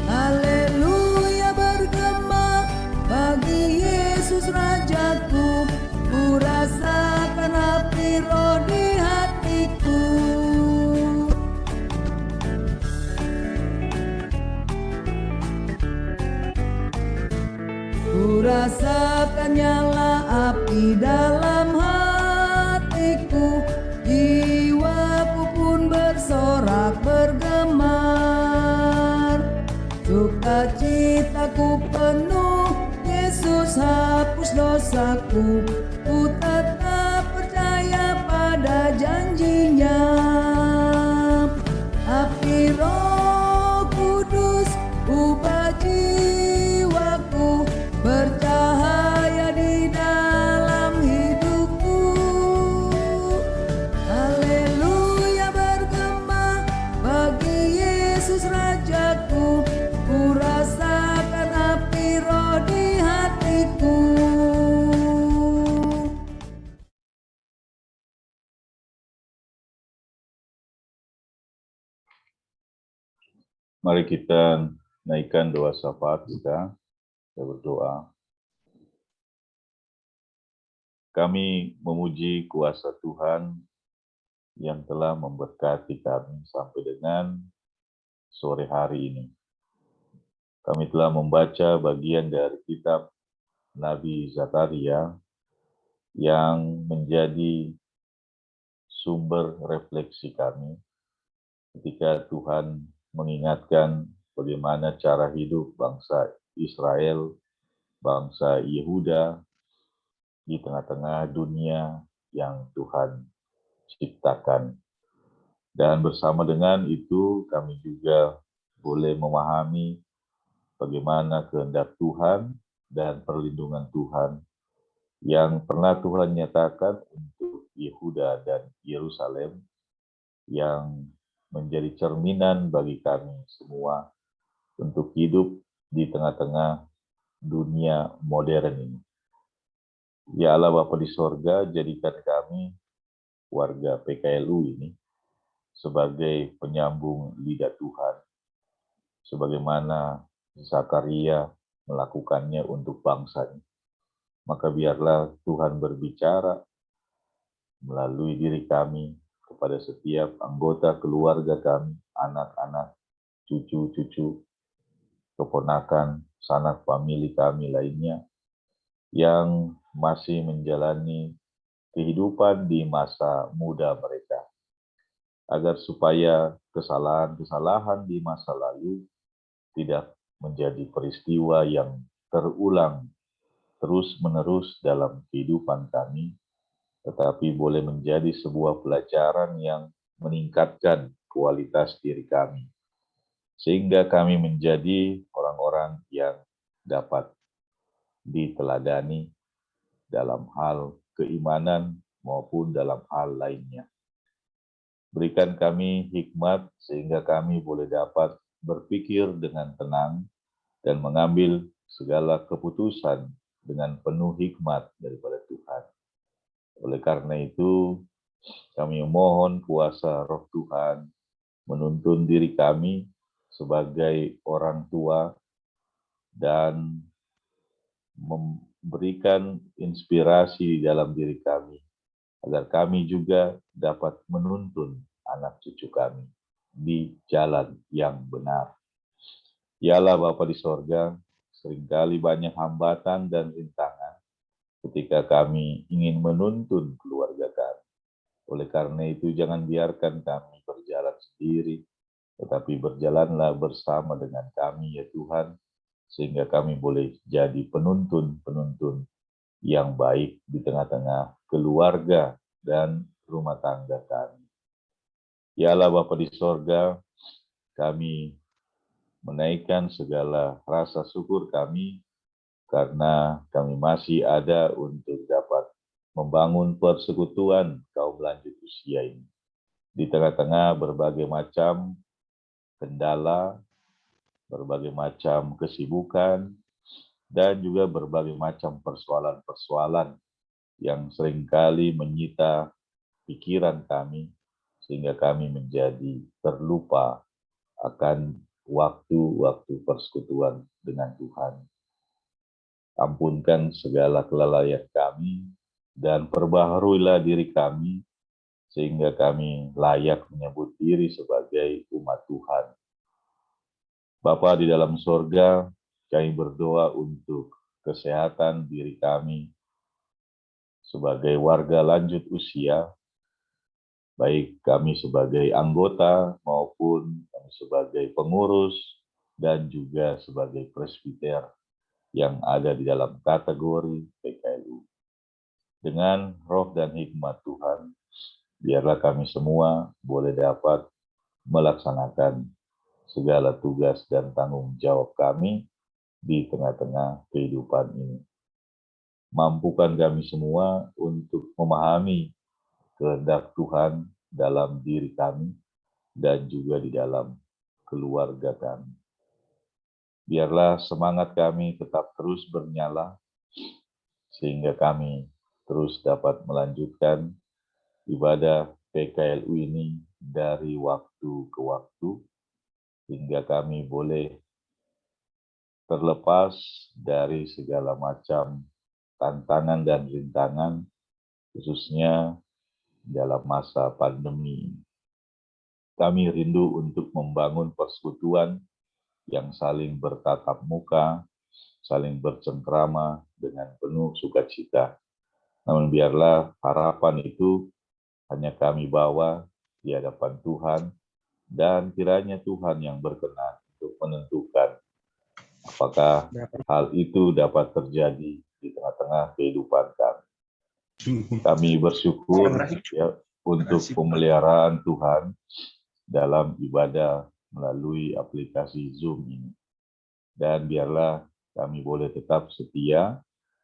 Haleluya, bergema bagi Yesus Rajaku. Ku rasakan api Roh di hatiku. Ku rasakan nyala api dalam hatiku, jiwaku pun bersorak bergemar. Sukacitaku penuh, Yesus hapus dosaku. Ku tetap percaya pada janjinya. Api Roh Kudus ubah jiwaku, bercahaya di dalam hidupku. Haleluya, bergema bagi Yesus Rajaku. Ku rasakan api Roh di hatiku. Mari kita naikkan doa syafaat kita. Kita berdoa. Kami memuji kuasa Tuhan yang telah memberkati kami sampai dengan sore hari ini. Kami telah membaca bagian dari kitab Nabi Zakaria yang menjadi sumber refleksi kami ketika Tuhan mengingatkan bagaimana cara hidup bangsa Israel, bangsa Yehuda di tengah-tengah dunia yang Tuhan ciptakan. Dan bersama dengan itu kami juga boleh memahami bagaimana kehendak Tuhan dan perlindungan Tuhan yang pernah Tuhan nyatakan untuk Yehuda dan Yerusalem, yang menjadi cerminan bagi kami semua untuk hidup di tengah-tengah dunia modern ini. Ya Allah Bapa di sorga, jadikan kami warga PKLU ini sebagai penyambung lidah Tuhan, sebagaimana Zakaria melakukannya untuk bangsanya. Maka biarlah Tuhan berbicara melalui diri kami kepada setiap anggota keluarga kami, anak-anak, cucu-cucu, keponakan, sanak famili kami lainnya, yang masih menjalani kehidupan di masa muda mereka, agar supaya kesalahan-kesalahan di masa lalu tidak menjadi peristiwa yang terulang terus-menerus dalam kehidupan kami, tetapi boleh menjadi sebuah pelajaran yang meningkatkan kualitas diri kami, sehingga kami menjadi orang-orang yang dapat diteladani dalam hal keimanan maupun dalam hal lainnya. Berikan kami hikmat sehingga kami boleh dapat berpikir dengan tenang dan mengambil segala keputusan dengan penuh hikmat daripada Tuhan. Oleh karena itu, kami mohon kuasa Roh Tuhan menuntun diri kami sebagai orang tua dan memberikan inspirasi di dalam diri kami, agar kami juga dapat menuntun anak cucu kami di jalan yang benar. Ya Allah Bapa di sorga, seringkali banyak hambatan dan rintangan ketika kami ingin menuntun keluarga kami. Oleh karena itu, jangan biarkan kami berjalan sendiri, tetapi berjalanlah bersama dengan kami ya Tuhan, sehingga kami boleh jadi penuntun-penuntun yang baik di tengah-tengah keluarga dan rumah tangga kami. Ya Allah Bapa di sorga, kami menaikkan segala rasa syukur kami karena kami masih ada untuk dapat membangun persekutuan kaum lanjut usia ini. Di tengah-tengah berbagai macam kendala, berbagai macam kesibukan, dan juga berbagai macam persoalan-persoalan yang seringkali menyita pikiran kami, sehingga kami menjadi terlupa akan waktu-waktu persekutuan dengan Tuhan. Ampunkan segala kelalaian kami, dan perbaharuilah diri kami, sehingga kami layak menyebut diri sebagai umat Tuhan. Bapa di dalam sorga, kami berdoa untuk kesehatan diri kami sebagai warga lanjut usia, baik kami sebagai anggota maupun kami sebagai pengurus dan juga sebagai presbiter yang ada di dalam kategori PKLU. Dengan roh dan hikmat Tuhan, biarlah kami semua boleh dapat melaksanakan segala tugas dan tanggung jawab kami di tengah-tengah kehidupan ini. Mampukan kami semua untuk memahami kehendak Tuhan dalam diri kami dan juga di dalam keluarga kami. Biarlah semangat kami tetap terus bernyala, sehingga kami terus dapat melanjutkan ibadah PKLU ini dari waktu ke waktu, hingga kami boleh terlepas dari segala macam tantangan dan rintangan, khususnya dalam masa pandemi. Kami rindu untuk membangun persekutuan yang saling bertatap muka, saling bercengkrama dengan penuh sukacita. Namun biarlah harapan itu hanya kami bawa di hadapan Tuhan, dan kiranya Tuhan yang berkenan untuk menentukan apakah hal itu dapat terjadi di tengah-tengah kehidupan kami. Kami bersyukur ya, untuk pemeliharaan Tuhan dalam ibadah melalui aplikasi Zoom ini. Dan biarlah kami boleh tetap setia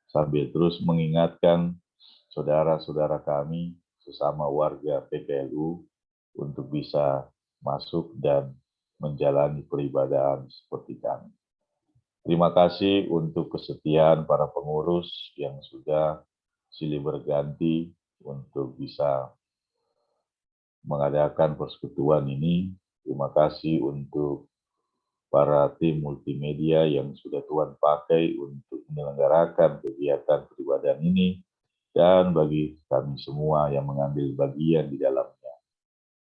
sambil terus mengingatkan saudara-saudara kami sesama warga PKLU untuk bisa masuk dan menjalani peribadahan seperti kami. Terima kasih untuk kesetiaan para pengurus yang sudah silih berganti untuk bisa mengadakan persekutuan ini. Terima kasih untuk para tim multimedia yang sudah Tuhan pakai untuk menyelenggarakan kegiatan peribadahan ini, dan bagi kami semua yang mengambil bagian di dalamnya.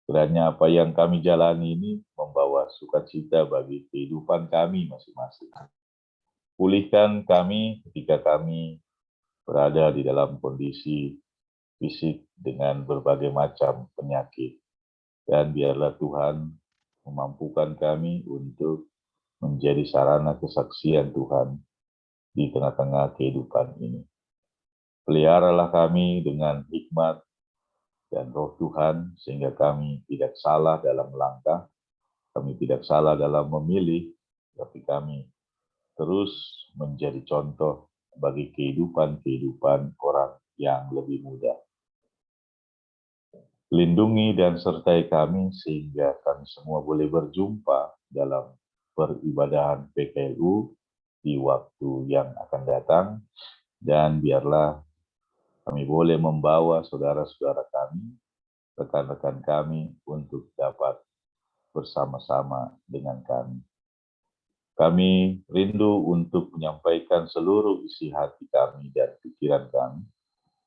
Kiranya apa yang kami jalani ini membawa sukacita bagi kehidupan kami masing-masing. Pulihkan kami ketika kami berada di dalam kondisi fisik dengan berbagai macam penyakit. Dan biarlah Tuhan memampukan kami untuk menjadi sarana kesaksian Tuhan di tengah-tengah kehidupan ini. Peliharalah kami dengan hikmat dan roh Tuhan, sehingga kami tidak salah dalam langkah, kami tidak salah dalam memilih, tapi kami terus menjadi contoh bagi kehidupan orang yang lebih muda. Lindungi dan sertai kami sehingga kami semua boleh berjumpa dalam peribadahan PKLU di waktu yang akan datang, dan biarlah kami boleh membawa saudara-saudara kami, rekan-rekan kami untuk dapat bersama-sama dengan kami. Kami rindu untuk menyampaikan seluruh isi hati kami dan pikiran kami,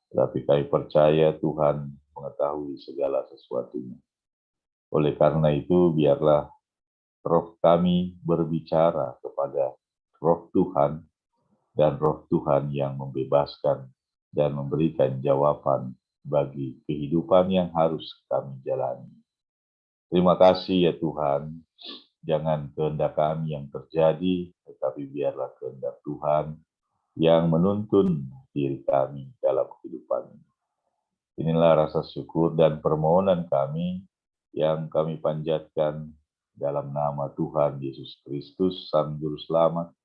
tapi kami percaya Tuhan mengetahui segala sesuatunya. Oleh karena itu, biarlah roh kami berbicara kepada roh Tuhan, dan roh Tuhan yang membebaskan dan memberikan jawaban bagi kehidupan yang harus kami jalani. Terima kasih ya Tuhan, jangan kehendak kami yang terjadi, tetapi biarlah kehendak Tuhan yang menuntun diri kami dalam kehidupan ini. Inilah rasa syukur dan permohonan kami yang kami panjatkan dalam nama Tuhan Yesus Kristus, Sang Juru Selamat,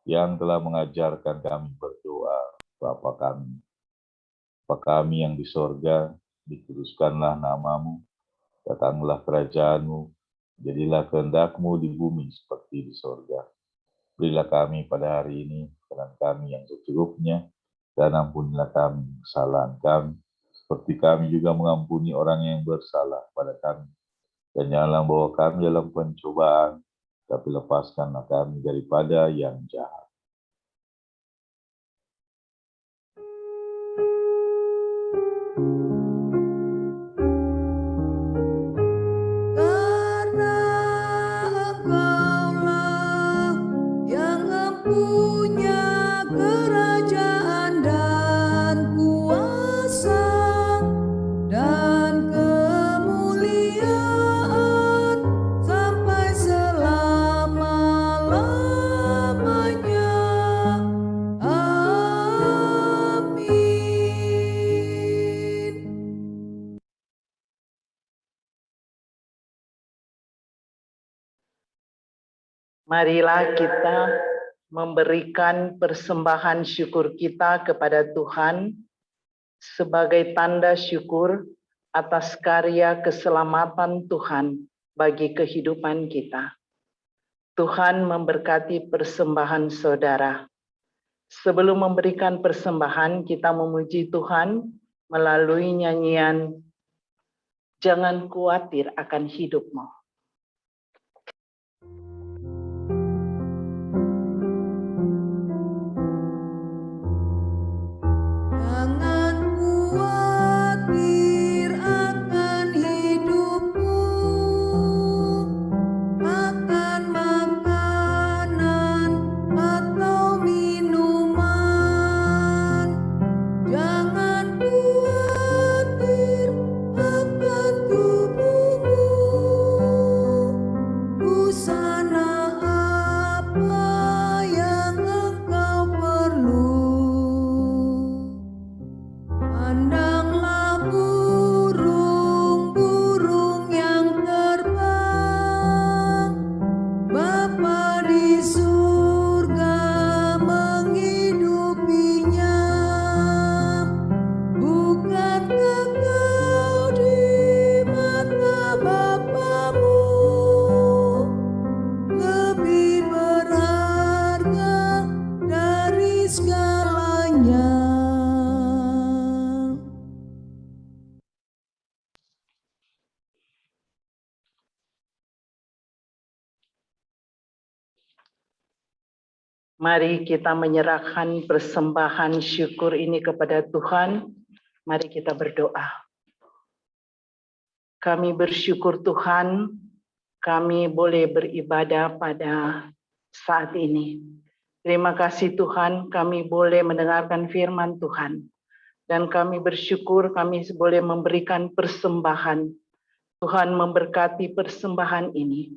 yang telah mengajarkan kami berdoa. Bapa kami yang di sorga, dikuduskanlah namamu, datanglah kerajaanmu, jadilah kehendak-Mu di bumi seperti di sorga. Berilah kami pada hari ini makanan kami yang secukupnya, dan ampunilah kami kesalahan kami, seperti kami juga mengampuni orang yang bersalah pada kami. Dan janganlah bawa kami dalam pencobaan, tapi lepaskanlah kami daripada yang jahat. Karena Engkaulah yang mempunyai kerajaan dan kuasa dan kemuliaan sampai selama-lamanya. Amin. Marilah kita memberikan persembahan syukur kita kepada Tuhan sebagai tanda syukur atas karya keselamatan Tuhan bagi kehidupan kita. Tuhan memberkati persembahan saudara. Sebelum memberikan persembahan, kita memuji Tuhan melalui nyanyian "Jangan Khawatir Akan Hidupmu". Jangan khawatir akan hidupmu, akan makanan atau minuman. Jangan khawatir akan tubuhmu, busana apa yang engkau perlu. Pandanglah burung-burung yang terbang, Bapa di surga menghidupinya. Bukankah kau di mata Bapamu lebih berharga dari segalanya? Mari kita menyerahkan persembahan syukur ini kepada Tuhan. Mari kita berdoa. Kami bersyukur Tuhan, kami boleh beribadah pada saat ini. Terima kasih Tuhan, kami boleh mendengarkan firman Tuhan. Dan kami bersyukur kami boleh memberikan persembahan. Tuhan memberkati persembahan ini,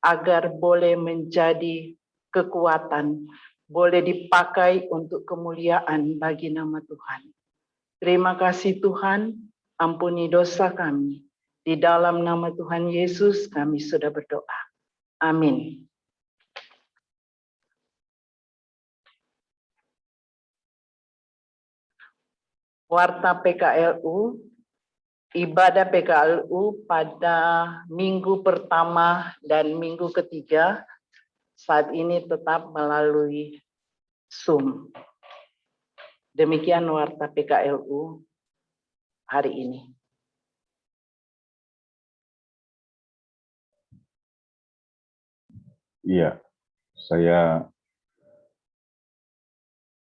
agar boleh menjadi kekuatan, boleh dipakai untuk kemuliaan bagi nama Tuhan. Terima kasih Tuhan, ampuni dosa kami. Di dalam nama Tuhan Yesus kami sudah berdoa. Amin. Warta PKLU, ibadah PKLU pada minggu pertama dan minggu ketiga saat ini tetap melalui Zoom. Demikian warta PKLU hari ini. Iya, saya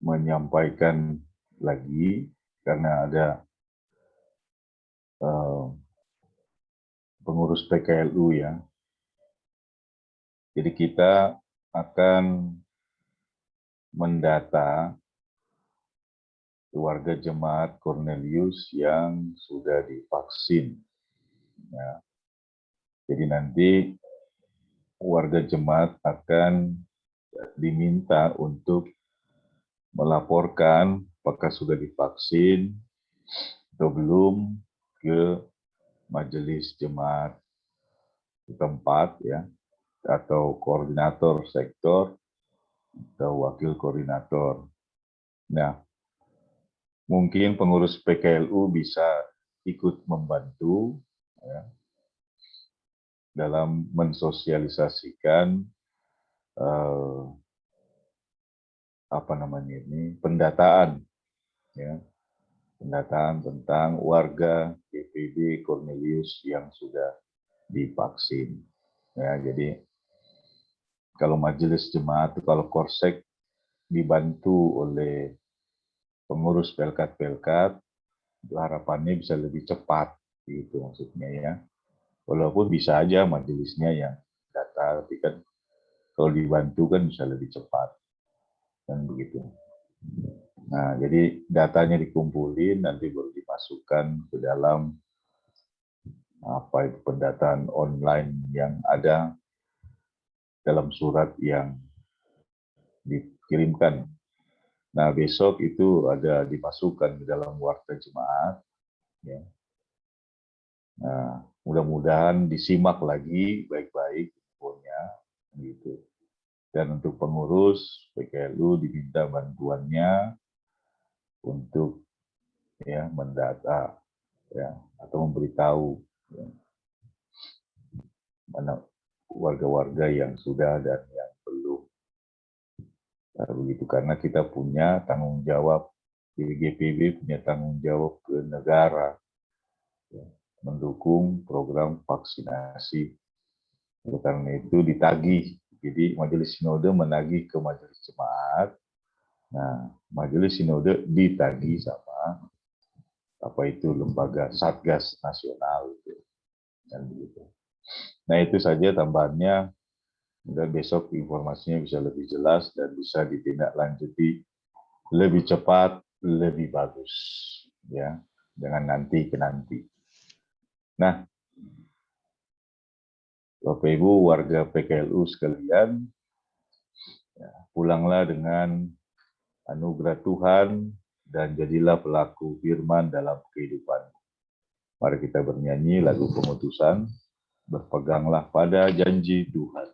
menyampaikan lagi karena ada pengurus PKLU ya. Jadi kita akan mendata keluarga jemaat Cornelius yang sudah divaksin. Ya. Jadi nanti warga jemaat akan diminta untuk melaporkan apakah sudah divaksin atau belum ke majelis jemaat setempat ya, atau koordinator sektor atau wakil koordinator. Nah, mungkin pengurus PKLU bisa ikut membantu ya, dalam mensosialisasikan pendataan ya, pendataan tentang warga GPB Cornelius yang sudah divaksin ya. Jadi kalau majelis jemaat, kalau Korsek dibantu oleh pengurus pelkat-pelkat, harapannya bisa lebih cepat gitu maksudnya ya. Walaupun bisa aja majelisnya yang data, tapi kan kalau dibantu kan bisa lebih cepat dan begitu. Nah, jadi datanya dikumpulin, nanti baru dimasukkan ke dalam pendataan online yang ada dalam surat yang dikirimkan. Nah, besok itu ada dimasukkan ke dalam warta jemaat. Ya. Nah, mudah-mudahan disimak lagi baik-baik infonya, gitu. Dan untuk pengurus PKLU diminta bantuannya untuk ya mendata ya atau memberitahu ya, mana warga-warga yang sudah dan yang belum. Nah, begitu karena kita punya tanggung jawab, GPB punya tanggung jawab ke negara ya, mendukung program vaksinasi. Karena itu ditagih. Jadi Majelis Sinode menagih ke Majelis Jemaat. Nah, Majelis Sinode ditagih sama lembaga Satgas Nasional gitu. Dan begitu. Nah, itu saja tambahannya. Dan besok informasinya bisa lebih jelas dan bisa ditindaklanjuti lebih cepat, lebih bagus ya, dengan nanti ke nanti. Nah, Bapak Ibu warga PKLU sekalian, ya, pulanglah dengan anugerah Tuhan dan jadilah pelaku firman dalam kehidupan. Mari kita bernyanyi lagu pengutusan, berpeganglah pada janji Tuhan.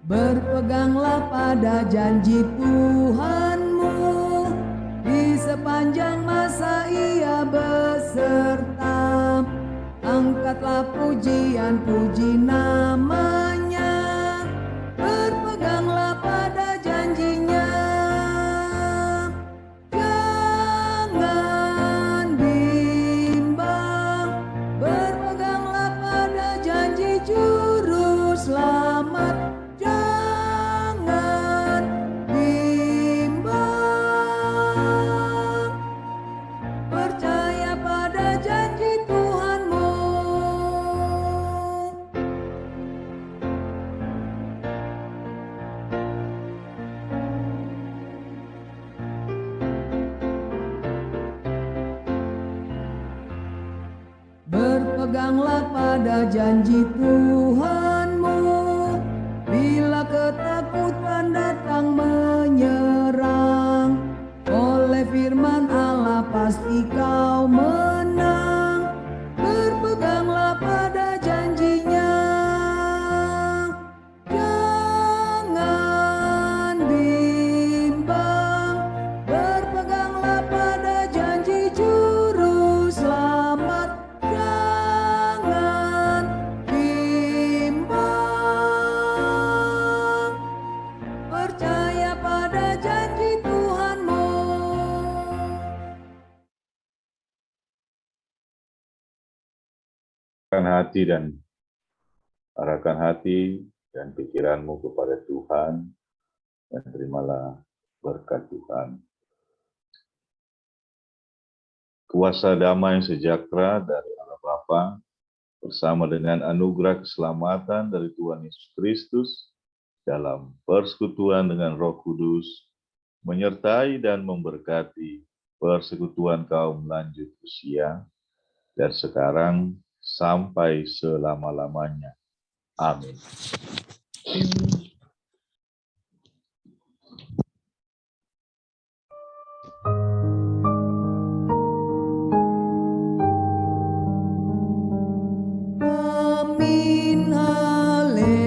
Berpeganglah pada janji Tuhanmu, di sepanjang masa Ia beserta. Angkatlah pujian, puji nama-Nya, berpeganglah pada janji-Nya. Jangan bimbang, berpeganglah pada janji Juru Selamat. Berpeganglah pada janji Tuhanmu, bila ketakutan datang menyerang. Oleh firman Allah pasti kau menang. Berpeganglah pada janjinya, jangan bimbang. Berpeganglah pada janji juru selamat, jangan bimbang. Percaya pada janji Tuhanmu. Arahkan hati dan pikiranmu kepada Tuhan dan terimalah berkat Tuhan. Kuasa damai sejahtera dari Allah Bapa bersama dengan anugerah keselamatan dari Tuhan Yesus Kristus dalam persekutuan dengan Roh Kudus menyertai dan memberkati persekutuan kaum lanjut usia dan sekarang sampai selama-lamanya. Amin. Amin, haleluya.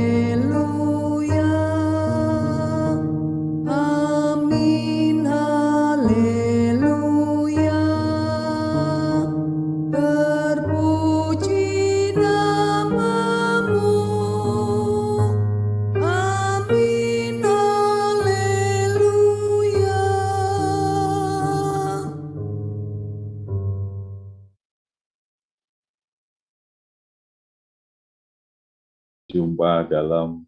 Amin, haleluya. Terpuji namamu. Amin, haleluya. Jumpa dalam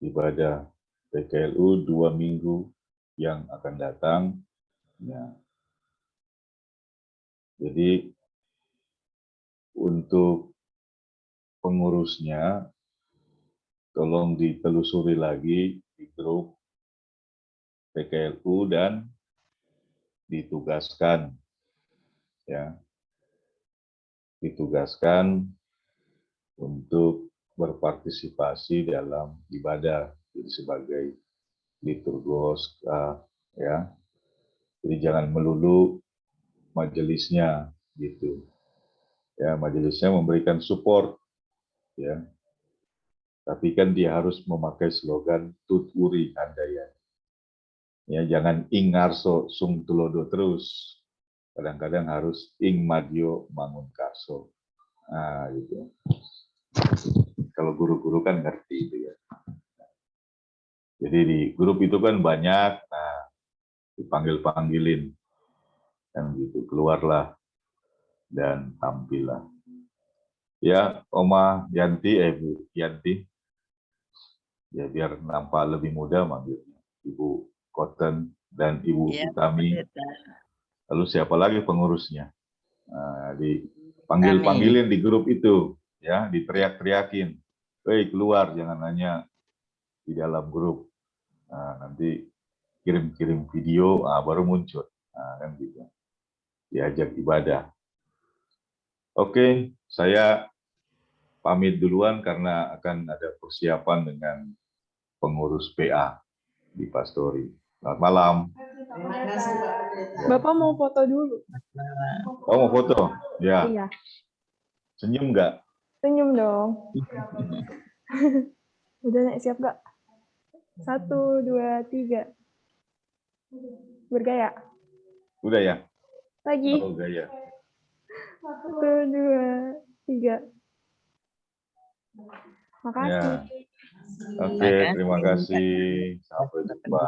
ibadah PKLU 2 minggu yang akan datang. Ya. Jadi untuk pengurusnya tolong ditelusuri lagi di grup PKLU dan ditugaskan untuk berpartisipasi dalam ibadah, jadi sebagai liturgos, ya. Jadi jangan melulu majelisnya gitu. Ya, majelisnya memberikan support, ya. Tapi kan dia harus memakai slogan tut uri andaya. Ya, jangan ing ngarso sung tulodo terus. Kadang-kadang harus ing madio mangun karso. Nah, gitu. Kalau guru-guru kan ngerti itu ya. Jadi di grup itu kan banyak, nah dipanggil-panggilin, kan gitu, keluarlah dan tampillah. Ya, Oma Yanti, Bu Yanti, ya biar nampak lebih muda manggilnya. Ibu Cotton dan Ibu Utami. Lalu siapa lagi pengurusnya? Nah, dipanggil-panggilin di grup itu, ya, diteriak-teriakin. Hei, keluar, jangan hanya di dalam grup. Nah, nanti kirim-kirim video, baru muncul. Nah, kan gitu. Diajak ibadah. Oke, saya pamit duluan karena akan ada persiapan dengan pengurus PA di Pastori. Selamat malam. Terima kasih Pak Pendeta. Bapak mau foto dulu? Oh, mau foto? Ya. Iya. Senyum nggak? Senyum dong. Udah Nek, siap nggak? 1, 2, 3. Bergaya. Udah ya? Lagi. Oh, gaya. 1, 2, 3. Makasih. Ya. Oke, terima kasih. Sampai jumpa.